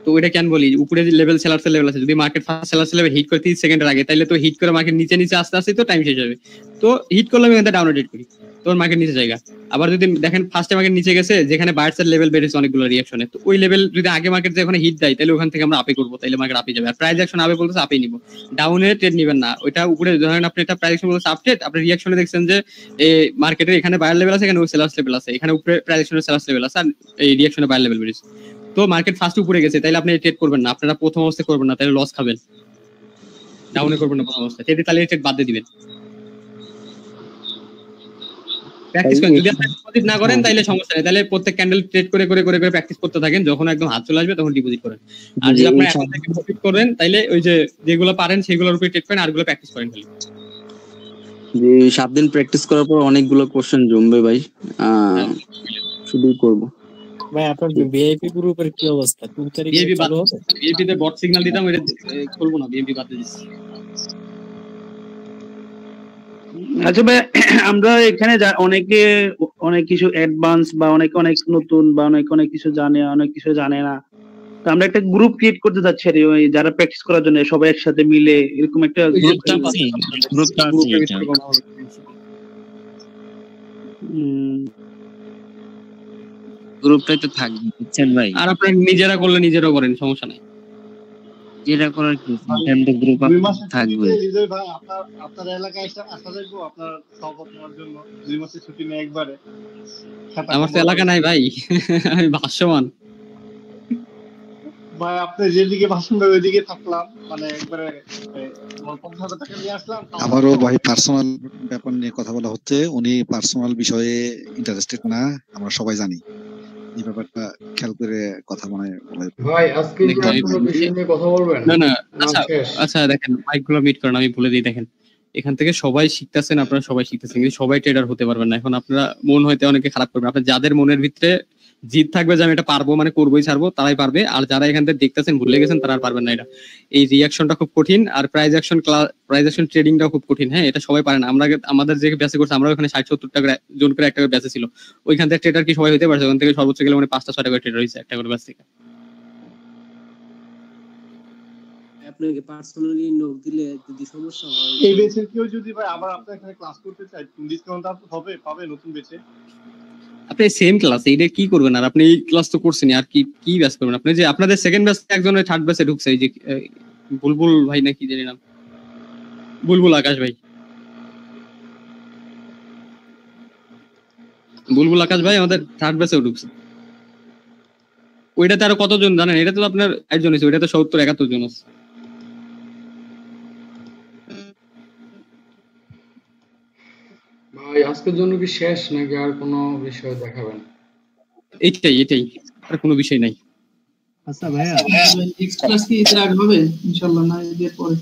তো ওইটা কেন বলি? উপরে যে লেভেল সেলার্সের লেভেল আছে, যদি মার্কেট ফার্স্ট সেলার্সের লেভেল হিট করে 30 সেকেন্ডের আগে, তাহলে তো হিট করে মার্কেট নিচে আস্তে আস্তে তো টাইম শেষ হবে। তো হিট করলে আমি এখানে ডাউনে ট্রেড করি, তোর মার্কেট নিচে জায়গা। আবার যদি দেখেন ফার্স্টে মার্কেট নিচে গেছে, যেখানে বায়ার্সের লেভেল বেড়েছে অনেকগুলো রিঅ্যাকশনে, তো ওই লেভেল যদি আগে মার্কেট যেখানে হিট দেয় তাহলে ওখান থেকে আমরা আপে করবো, তাহলে মার্কেট আপে যাবে। আর প্রাইস অ্যাকশন আপে বলতেছে আপে নিব, ডাউনে ট্রেড নিবেন না। ওইটা উপরে ধরেন আপনি একটা প্রাইস অ্যাকশন বলতেছে আপডেট, আপনি রিঅ্যাকশনে দেখছেন যে এই মার্কেটের এখানে বায়ার লেভেল আছে, এখানে ওই সেলার্স লেভেল আছে, এখানে উপরে প্রাইস অ্যাকশনের সেলার্স লেভেল আছে, আর এই রিঅ্যাকশনে বায়ার লেভেল বেড়েছে। তো মার্কেট ফার্স্ট উপরে গেছে, তাহলে আপনি ট্রেড করবেন না, আপনারা প্রথম অবস্থায় করবেন না, তাহলে লস খাবেন। ডাউনে করবেন না প্রথম অবস্থায়, তাহলে ট্রেড বাদ দিয়ে দিবেন। প্র্যাকটিস করেন, যদি আপনি ডিপোজিট না করেন তাহলে সমস্যা নেই, তাহলে প্রত্যেক ক্যান্ডেল ট্রেড করে প্র্যাকটিস করতে থাকেন, যখন একদম হাত চলে আসবে তখন ডিপোজিট করেন। আর যদি আপনি এখন থেকে প্রফিট করেন তাহলে ওই যে যেগুলো পারেন সেগুলোর উপরে ট্রেড করেন, আরগুলো প্র্যাকটিস করেন খালি। যে 7 দিন প্র্যাকটিস করার পর অনেকগুলো কোশ্চেন জমবে ভাই, শুধুই করব। ভাই আপনার ভিআইপি গ্রুপের কি অবস্থা? 2 তারিখে চালু হবে? ভিআইপি তে বট সিগন্যাল দিতাম, এটা খুলবো না, ভিআইপি বাদ দিয়ে দিচ্ছি। আচ্ছা ভাই, আমরা এখানে অনেক কিছু অ্যাডভান্স বা অনেক নতুন বা অনেক কিছু জানে, অনেক কিছু জানে না। তো আমরা একটা গ্রুপ ক্রিয়েট করতে যাচ্ছি, আর ওই যারা প্র্যাকটিস করার জন্য সবাই একসাথে মিলে এরকম একটা গ্রুপটাই তো থাকবে, বুঝছেন ভাই? আর আপনারা নিজেরা করলে নিজেরাও করেন, সমস্যা নাই। যেটা করার কি গ্রুপ থাকবে। ভাই আপনার এলাকায় আসা যাইবো, আপনার শপথ নেওয়ার জন্য 2 মাসের ছুটি নিয়ে একবারে। আমার তো এলাকা নাই ভাই, আমি ভাষ্যমান। ভাই আপনি যেদিকে ভাষণ দেবেন ওইদিকে থাকলাম, মানে একবারে আমার 50,000 টাকা নিয়ে আসলাম। আমারও ভাই পার্সোনাল ব্যাপার নিয়ে কথা বলা হচ্ছে, উনি পার্সোনাল বিষয়ে ইন্টারেস্টেড না, আমরা সবাই জানি। এই ব্যাপারটা খেয়াল করে কথা বলা ভাই আজকে কি আপনারা বিষয় নিয়ে কথা বলবেন? না আচ্ছা দেখেন মাইকগুলো মিট করেন, আমি বলে দিই। দেখেন এখান থেকে সবাই শিখতেছেন, আপনারা সবাই শিখতেছেন, কিন্তু সবাই ট্রেডার হতে পারবেন না। এখন আপনারা মন হইতে অনেকে খারাপ করবেন, আপনার যাদের মনের ভিতরে জিদ থাকবে যে আমি এটা পারবো, মানে করবোই ছাড়বো, তারাই পারবে। আর যারা এখান থেকে দেখতেছেন ভুলে গেছেন তারা আর পারবেন না। এটা এই রিয়াকশনটা খুব কঠিন, আর প্রাইস অ্যাকশন ট্রেডিংটাও খুব কঠিন। হ্যাঁ, এটা সবাই পারে না। আমরা আমাদের যে ব্যাচে করছে, আমরা ওখানে 60-70 টাকা জন করে একটা করে ব্যাচে ছিল, ওইখান থেকে ট্রেডার কি সবাই হতে পারছে? ওখান থেকে সর্বোচ্চ গেলে মানে 5-6 টাকা ট্রেডার হয়েছে একটা করে ব্যাচ থেকে। আপনাকে পার্সোনালি নোট দিলে যদি সমস্যা হয়, এই বেচের কেউ যদি ভাই আবার আপনার এখানে ক্লাস করতে চায়, ডিসকাউন্ট হবে, পাবে নতুন বেচে? আপনি সেম ক্লাস এইটা কি করবেন? আর আপনি এই ক্লাস তো করছেন, আর কি ব্যাচ করবেন? আপনি যে আপনাদের সেকেন্ড ব্যাচ একজনের থার্ড ব্যাচে ঢুকছে, এই যে বুলবুল ভাই নাকি জানি নাম, বুলবুল আকাশ ভাই, বুলবুল আকাশ ভাই আমাদের থার্ড ব্যাচেও ঢুকছে। ওইটাতে আরো কতজন জানেন? এটা তো আপনার একজন আছে, ওইটাতে 70-71 জন আছে। ভাই আজকের জন্য কি শেষ নাকি আর কোনো বিষয় দেখাবেন? এইটাই আর কোনো বিষয় নাই। আচ্ছা ভাইয়া, নেক্সট ক্লাস কি এর আগে হবে ইনশাআল্লাহ, না এর পরে?